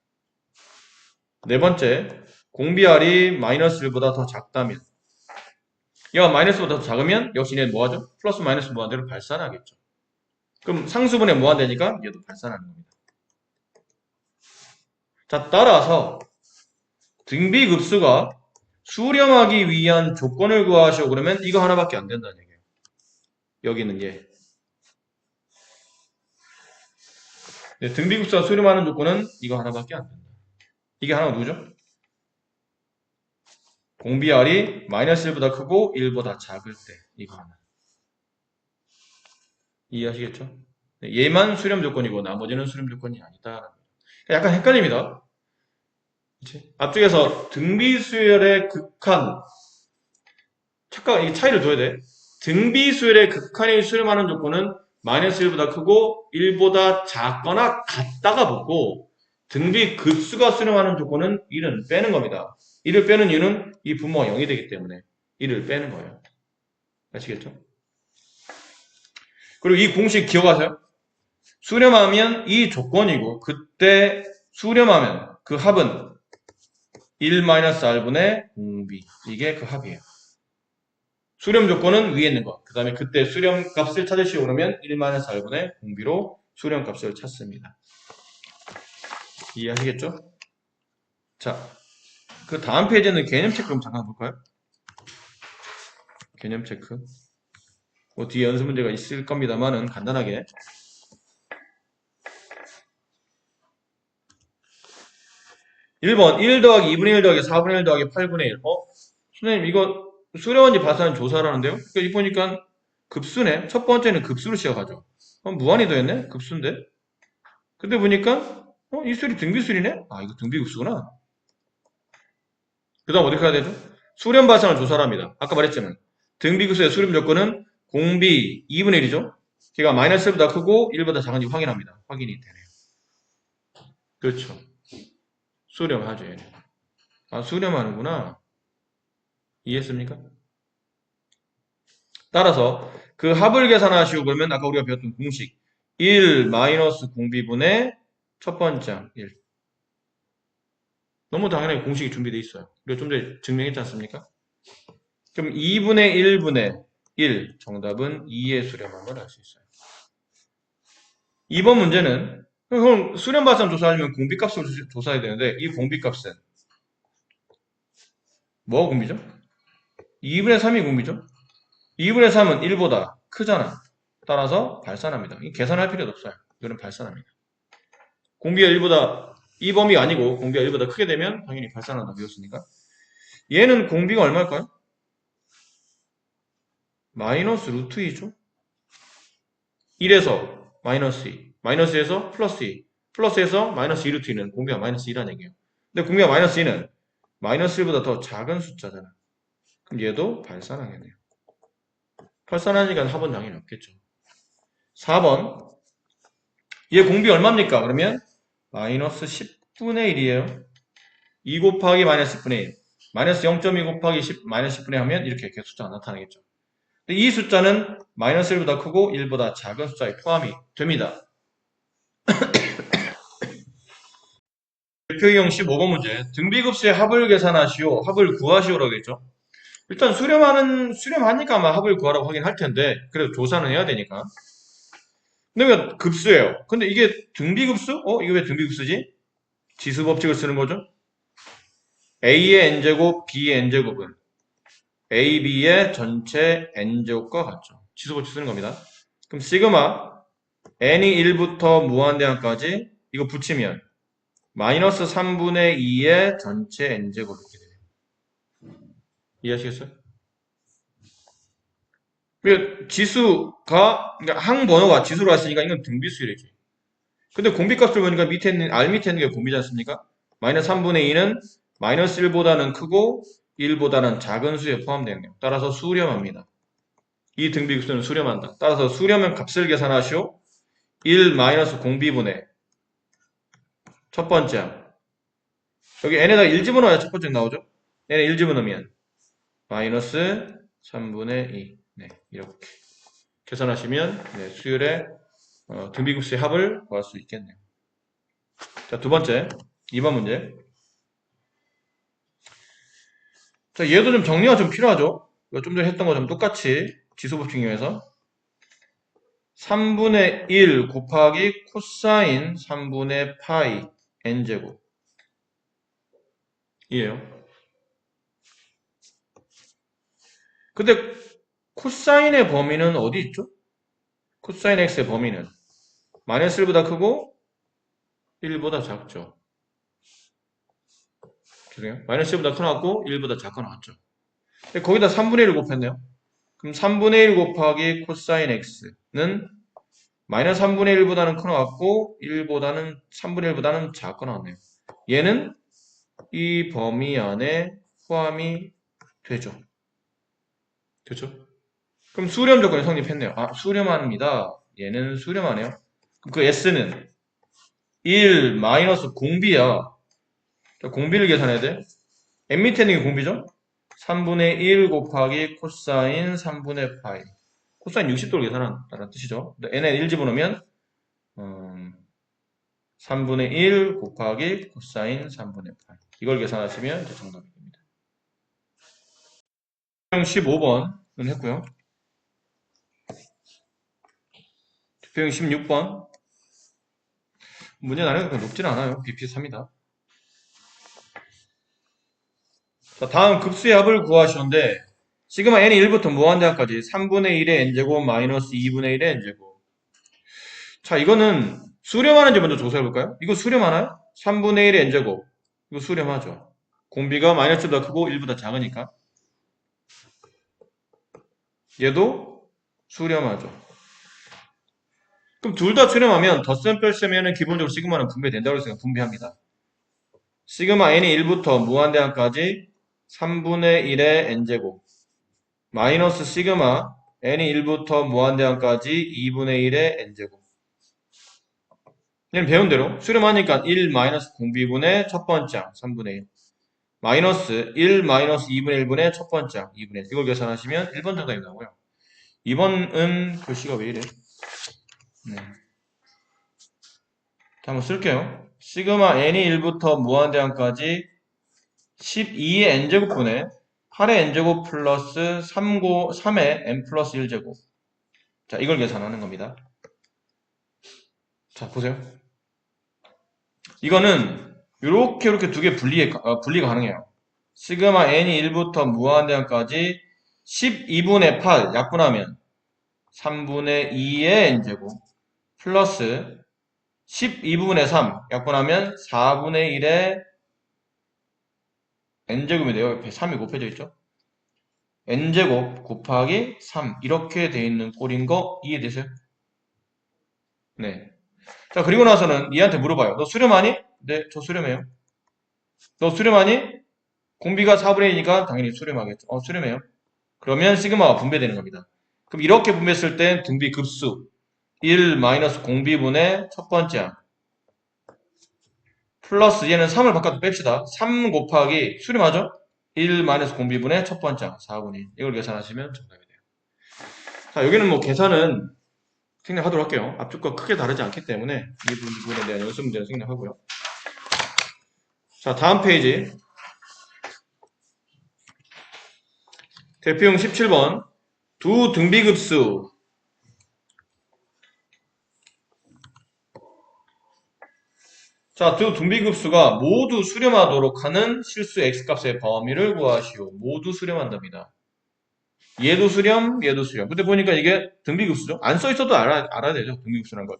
S1: 네 번째, 공비 r이 마이너스 1보다 더 작다면 얘가 마이너스보다 더 작으면 역시 얘는 뭐하죠? 플러스 마이너스 무한대로 발산하겠죠. 그럼 상수분의 무한대니까 얘도 발산하는 겁니다. 자, 따라서 등비급수가 수렴하기 위한 조건을 구하시오. 그러면 이거 하나밖에 안 된다는 얘기예요. 여기는 얘. 네, 등비급수가 수렴하는 조건은 이거 하나밖에 안 된다. 이게 하나가 누구죠? 공비 r이 마이너스 1보다 크고 1보다 작을 때 이거 하나. 이해하시겠죠? 네, 얘만 수렴 조건이고 나머지는 수렴 조건이 아니다. 약간 헷갈립니다. 그치? 앞쪽에서 등비수열의 극한 잠깐 이 차이를 둬야 돼. 등비수열의 극한이 수렴하는 조건은 마이너스 1보다 크고 1보다 작거나 같다가 붙고 등비급수가 수렴하는 조건은 1은 빼는 겁니다. 1을 빼는 이유는 이 분모가 0이 되기 때문에 1을 빼는 거예요. 아시겠죠? 그리고 이 공식 기억하세요? 수렴하면 이 조건이고 그때 수렴하면 그 합은 1-r분의 공비 이게 그 합이에요. 수렴 조건은 위에 있는 것. 그 다음에 그때 수렴 값을 찾으시오 그러면 1-r분의 공비로 수렴 값을 찾습니다. 이해하시겠죠? 자, 그 다음 페이지는 개념 체크 좀 잠깐 볼까요? 개념 체크. 뭐 뒤에 연습 문제가 있을 겁니다만은 간단하게. 1번 1 더하기 2분의 1 더하기 4분의 1 더하기 8분의 1. 선생님 이거 수렴한지 발산한 조사라는데요? 그러니까 이 보니까 급수네. 첫 번째는 급수로 시작하죠. 무한히 더했네? 급수인데. 근데 보니까 이 수열이 등비수열이네? 아 이거 등비급수구나. 그 다음 어떻게 해야 되죠? 수렴 발산을 조사합니다. 아까 말했지만 등비급수의 수렴 조건은 공비 2분의 1이죠. 걔가 마이너스 1보다 크고 1보다 작은지 확인합니다. 확인이 되네요. 그렇죠. 수렴하죠. 얘는. 아 수렴하는구나. 이해했습니까? 따라서 그 합을 계산하시고 그러면 아까 우리가 배웠던 공식 1 마이너스 공비분의 첫 번째 항 1. 너무 당연하게 공식이 준비되어 있어요. 우리가 좀 전에 증명했지 않습니까? 그럼 2분의 1분의 1 정답은 2의 수렴함을 알 수 있어요. 2번 문제는 그럼 수렴 발산 조사하려면 공비값을 조사해야 되는데 이 공비값은 뭐가 공비죠? 2분의 3이 공비죠? 2분의 3은 1보다 크잖아. 따라서 발산합니다. 계산할 필요도 없어요. 이거는 발산합니다. 공비가 1보다 이 범위가 아니고 공비가 1보다 크게 되면 당연히 발산한다 배웠으니까. 얘는 공비가 얼마일까요? 마이너스 루트 2죠. 1에서 마이너스 2, 마이너스에서 플러스 2, 플러스에서 마이너스 2 루트 2는 공비가 마이너스 2라는 얘기예요. 근데 공비가 마이너스 2는 마이너스 1보다 더 작은 숫자잖아. 그럼 얘도 발산하겠네요. 발산하니까 합은 당연히 없겠죠. 4번 얘 공비 얼마입니까? 그러면 마이너스 10분의 1이에요. 2 곱하기 마이너스 10분의 1. 마이너스 0.2 곱하기 10, 마이너스 10분의 1 하면 이렇게 숫자가 나타나겠죠. 근데 이 숫자는 마이너스 1보다 크고 1보다 작은 숫자에 포함이 됩니다. 표형 15번 문제. 등비급수의 합을 계산하시오. 합을 구하시오라고 했죠. 일단 수렴하니까 아마 합을 구하라고 하긴 할 텐데, 그래도 조사는 해야 되니까. 그러니까 급수예요. 근데 이게 등비급수? 이게 왜 등비급수지? 지수 법칙을 쓰는 거죠. A의 n제곱, B의 n제곱은 A, B의 전체 n제곱과 같죠. 지수 법칙 쓰는 겁니다. 그럼 시그마 n이 1부터 무한대항까지 이거 붙이면 마이너스 3분의 2의 전체 n제곱 이렇게 돼요. 이해하시겠어요? 지수가 그러니까 항번호가 지수로 왔으니까 이건 등비수이래지. 근데 공비값을 보니까 밑에 있는 R 밑에 있는 게 공비지 않습니까? 마이너스 3분의 2는 마이너스 1보다는 크고 1보다는 작은 수에 포함되네요. 따라서 수렴합니다. 이 등비급수는 수렴한다. 따라서 수렴은 값을 계산하시오. 1 마이너스 공비분의 첫 번째 항. 여기 n에다 1 집어넣어야 첫 번째 나오죠? n에 1 집어넣으면 마이너스 3분의 2. 네, 이렇게 계산하시면 네, 수열의 등비급수의 합을 구할 수 있겠네요. 자, 두 번째 2번 문제. 자, 얘도 좀 정리가 좀 필요하죠? 좀 전에 했던 것처럼 똑같이 지수법칙 이용해서 3분의 1 곱하기 코사인 3분의 파이 n제곱 이에요. 근데 코사인의 범위는 어디 있죠? 코사인 x의 범위는 마이너스 1보다 크고 1보다 작죠. 죄송해요. 마이너스 1보다 커나왔고 1보다 작거 나왔죠. 거기다 3분의 1을 곱했네요. 그럼 3분의 1 곱하기 코사인 x는 마이너스 3분의 1보다는 커나왔고 3분의 1보다는 작거 나왔네요. 얘는 이 범위 안에 포함이 되죠. 그렇죠? 그럼 수렴 조건이 성립했네요. 아, 수렴합니다. 얘는 수렴하네요. 그 S는 1 마이너스 공비야. 공비를 계산해야 돼. n 밑에 있는 게 공비죠? 3분의 1 곱하기 코사인 3분의 파이. 코사인 60도를 계산한다는 뜻이죠. n에 1 집어넣으면 3분의 1 곱하기 코사인 3분의 파이. 이걸 계산하시면 이제 정답이 됩니다. 15번은 했고요. 투표용 16번. 문제 난이도가 높진 않아요. BP3이다. 자, 다음 급수의 합을 구하시는데 시그마 n이 1부터 무한대항까지 3분의 1의 n제곱 마이너스 2분의 1의 n제곱. 자, 이거는 수렴하는지 먼저 조사해볼까요? 이거 수렴하나요? 3분의 1의 n제곱. 이거 수렴하죠. 공비가 마이너스보다 크고 1보다 작으니까. 얘도 수렴하죠. 그럼 둘 다 수렴하면 덧셈 뺄셈에는 기본적으로 시그마는 분배된다고 했으니까 분배합니다. 시그마 n이 1부터 무한대항까지 3분의 1의 n제곱 마이너스 시그마 n이 1부터 무한대항까지 2분의 1의 n제곱. 얘는 배운 대로 수렴하니까 1 마이너스 공비분의 첫 번째 항 3분의 1 마이너스 1 마이너스 2분의 1분의 첫 번째 항 2분의 1 이걸 계산하시면 1번 정답이 나오고요. 2번은 글씨가 왜 이래? 네. 자, 한번 쓸게요. 시그마 n이 1부터 무한대항까지 12의 n제곱분의 8의 n제곱 플러스 3의 n 플러스 1제곱. 자, 이걸 계산하는 겁니다. 자, 보세요. 이거는 이렇게 두 개 분리가 가능해요. 시그마 n이 1부터 무한대항까지 12분의 8 약분하면 3분의 2의 n제곱 플러스 12분의 3 약분하면 4분의 1의 n제곱이 돼요. 옆에 3이 곱해져 있죠. n제곱 곱하기 3 이렇게 돼 있는 꼴인 거 이해되세요? 네. 자, 그리고 나서는 얘한테 물어봐요. 너 수렴하니? 네, 저 수렴해요. 너 수렴하니? 공비가 4분의 1이니까 당연히 수렴하겠죠. 수렴해요. 그러면 시그마가 분배되는 겁니다. 그럼 이렇게 분배했을 땐 등비 급수 1 마이너스 공비분의 첫 번째 항 플러스 얘는 3을 바깥으로 뺍시다. 3 곱하기 수렴하죠? 1 마이너스 공비분의 첫 번째 항 4분의 1 이걸 계산하시면 정답이 돼요. 자, 여기는 뭐 계산은 생략하도록 할게요. 앞쪽과 크게 다르지 않기 때문에 이 부분에 대한 연습 문제는 생략하고요. 자, 다음 페이지 대표용 17번 두 등비급수 자, 두 등비급수가 모두 수렴하도록 하는 실수 x값의 범위를 구하시오. 모두 수렴한답니다. 얘도 수렴, 얘도 수렴. 근데 보니까 이게 등비급수죠? 안 써있어도 알아야 되죠. 등비급수란 걸.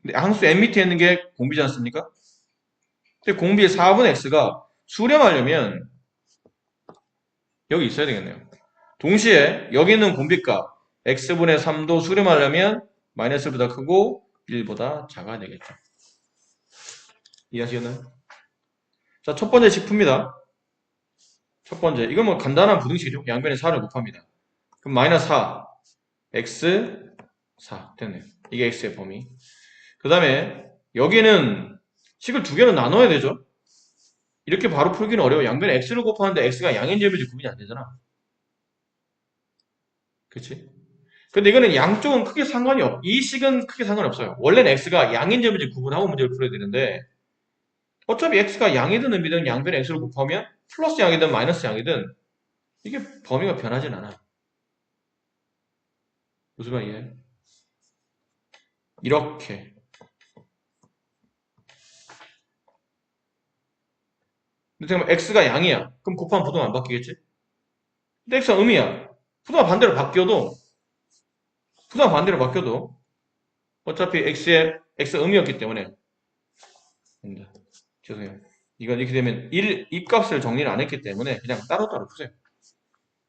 S1: 근데 항수 n 밑에 있는 게 공비지 않습니까? 근데 공비의 4분의 x가 수렴하려면 여기 있어야 되겠네요. 동시에 여기 있는 공비값 x분의 3도 수렴하려면 마이너스보다 크고 1보다 작아야 되겠죠. 이해하시겠나요? 자, 첫 번째 식 풉니다. 첫 번째, 이건 뭐 간단한 부등식이죠. 양변에 4를 곱합니다. 그럼 마이너스 4, x 4 됐네요. 이게 x의 범위. 그 다음에 여기는 식을 두 개로 나눠야 되죠. 이렇게 바로 풀기는 어려워. 양변에 x를 곱하는데 x가 양인지 음인지 구분이 안 되잖아. 그치? 근데 이거는 양쪽은 크게 상관이 없. 이 식은 크게 상관이 없어요. 원래는 x가 양인지 음인지 구분하고 문제를 풀어야 되는데 어차피 x가 양이든 음이든 양변에 x를 곱하면 플러스 양이든 마이너스 양이든 이게 범위가 변하진 않아요. 무슨 말이에요? 이렇게. 근데 잠깐만 x가 양이야. 그럼 곱하면 부동은 안 바뀌겠지? 근데 x가 음이야. 부동가 반대로 바뀌어도 어차피 x 음이었기 때문에 죄송해요. 이건 이렇게 되면 입값을 정리를 안 했기 때문에 그냥 따로따로 푸세요.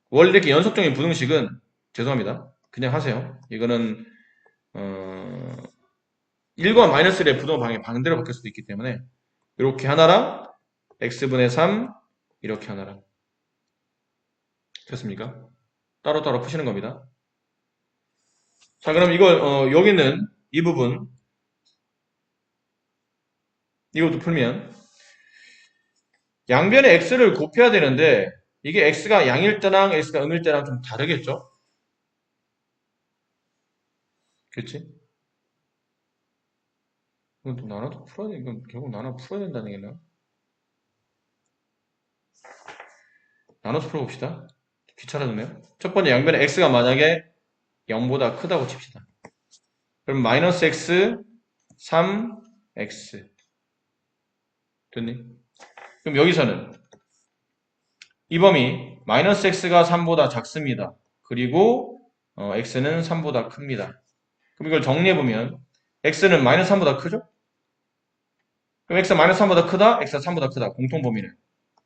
S1: 원래 이렇게 연속적인 부등식은 죄송합니다. 그냥 하세요. 이거는 1과 마이너스1의 부동 방향이 반대로 바뀔 수도 있기 때문에 이렇게 하나랑 x분의 3 이렇게 하나랑 됐습니까? 따로따로 푸시는 겁니다. 자, 그럼 이걸 여기 있는 이 부분 이것도 풀면 양변에 x를 곱해야 되는데 이게 x가 양일 때랑 x가 음일 때랑 좀 다르겠죠? 그렇지? 이건 또 나눠도 풀어야 돼. 이건 결국 나눠 풀어야 된다는 얘기나? 나눠서 풀어봅시다. 귀찮아졌네요. 첫 번째 양변에 x가 만약에 0보다 크다고 칩시다. 그럼 마이너스 x 3x 됐니? 그럼 여기서는 이 범위 마이너스 x가 3보다 작습니다. 그리고 x는 3보다 큽니다. 그럼 이걸 정리해보면 x는 마이너스 3보다 크죠? 그럼 x가 마이너스 3보다 크다? x가 3보다 크다. 공통 범위는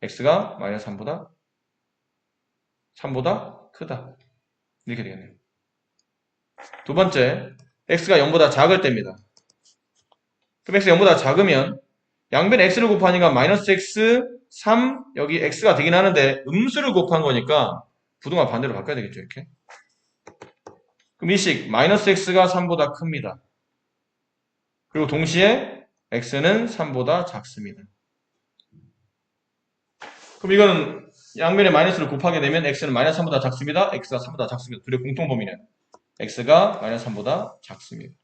S1: x가 마이너스 3보다 크다. 이렇게 되겠네요. 두 번째, x가 0보다 작을 때입니다. 그럼 x가 0보다 작으면 양변 x를 곱하니까 마이너스 x 3 여기 x가 되긴 하는데 음수를 곱한 거니까 부동화 반대로 바꿔야 되겠죠. 이렇게. 그럼 이 식 마이너스 x가 3보다 큽니다. 그리고 동시에 x는 3보다 작습니다. 그럼 이거는 양변에 마이너스를 곱하게 되면 x는 마이너스 3보다 작습니다. x가 3보다 작습니다. 둘의 공통 범위는 x가 마이너스 3보다 작습니다.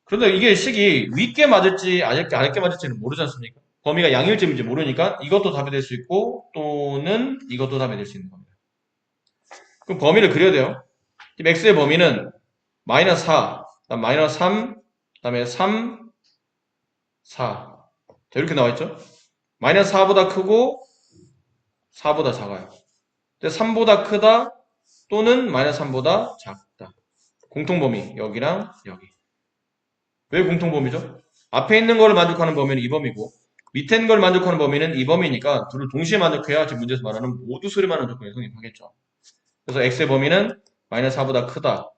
S1: 그런데 이게 식이 윗게 맞을지 아랫게 맞을지는 모르지 않습니까? 범위가 양일지 인지 모르니까 이것도 답이 될 수 있고 또는 이것도 답이 될 수 있는 겁니다. 그럼 범위를 그려야 돼요. 지금 x의 범위는 마이너스 4, 마이너스 3, 그 다음에 3, 4 자, 이렇게 나와있죠? 마이너스 4보다 크고 4보다 작아요. 근데 3보다 크다 또는 마이너스 3보다 작다. 공통범위 여기랑 여기. 왜 공통범위죠? 앞에 있는 걸 만족하는 범위는 이 범위고 밑에 있는 걸 만족하는 범위는 이 범위니까 둘을 동시에 만족해야 지금 문제에서 말하는 모두 수렴하는 조건이 성립하겠죠. 그래서 x의 범위는 마이너스 4보다 크다.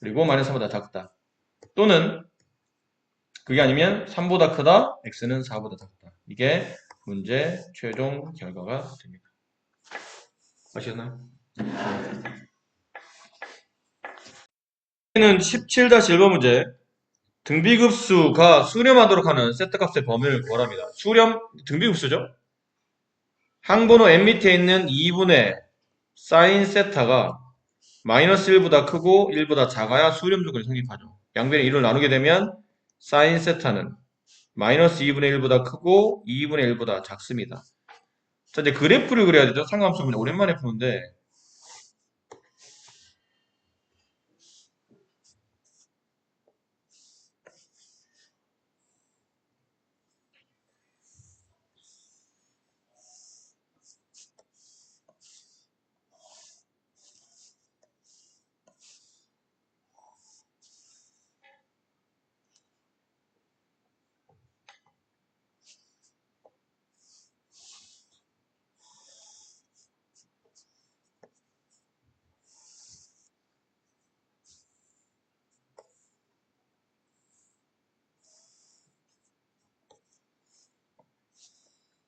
S1: 그리고 마이너스 4보다 작다. 또는 그게 아니면 3보다 크다. x는 4보다 작다. 이게 문제 최종 결과가 됩니다. 아시겠나요? 는 17-1번 문제. 등비급수가 수렴하도록 하는 세트값의 범위를 구하랍니다. 수렴 등비급수죠? 항번호 n 밑에 있는 2분의 사인 세타가 마이너스 1보다 크고 1보다 작아야 수렴 조건이 성립하죠. 양변의 1을 나누게 되면 사인 세타는 마이너스 2분의 1보다 크고 2분의 1보다 작습니다. 자, 이제 그래프를 그려야 되죠. 상관함수 문제 오랜만에 푸는데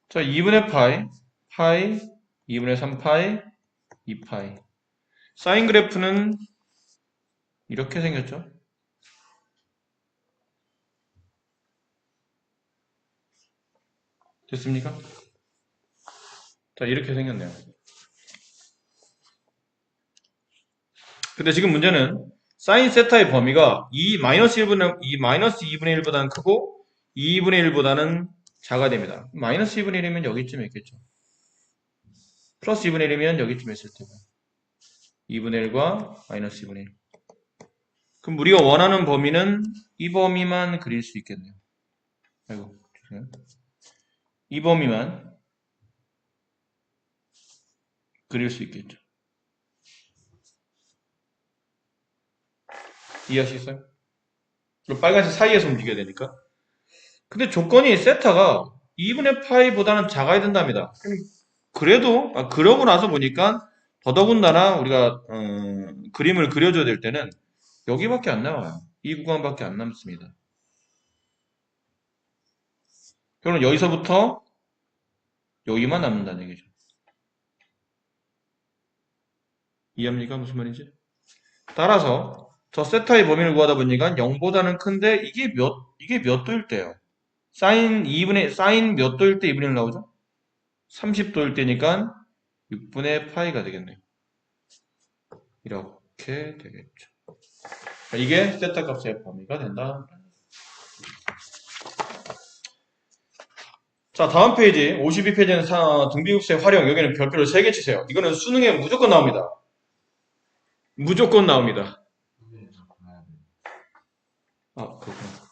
S1: 자, 2분의 파이, 2분의 3파이, 2파이. 사인 그래프는 이렇게 생겼죠? 됐습니까? 자, 이렇게 생겼네요. 근데 지금 문제는 사인 세타의 범위가 마이너스 2분의 1보다는 크고 2분의 1보다는 작아야 됩니다. 마이너스 2분의 1이면 여기쯤에 있겠죠. 플러스 2분의 1이면 여기쯤에 있을 테고 2분의 1과 마이너스 2분의 1. 그럼 우리가 원하는 범위는 이 범위만 그릴 수 있겠네요. 아이고, 죄송해요. 이 범위만 그릴 수 있겠죠. 이해하시겠어요? 그럼 빨간색 사이에서 움직여야 되니까. 근데 조건이 세타가 2분의 파이보다는 작아야 된답니다. 그래도 그러고 나서 보니까 더더군다나 우리가 그림을 그려줘야 될 때는 여기밖에 안 나와요. 이 구간밖에 안 남습니다. 그럼 여기서부터 여기만 남는다는 얘기죠. 이해합니까? 무슨 말인지? 따라서 저 세타의 범위를 구하다 보니까 0보다는 큰데 이게 몇 도일 때요? 사인 몇 도일 때 2분의 1 나오죠? 30도일 때니까 6분의 파이가 되겠네요. 이렇게 되겠죠. 이게 세타 값의 범위가 된다. 자, 다음 페이지 52페이지는 등비급수의 활용. 여기는 별표를 3개 치세요. 이거는 수능에 무조건 나옵니다. 무조건 나옵니다. 그렇구나.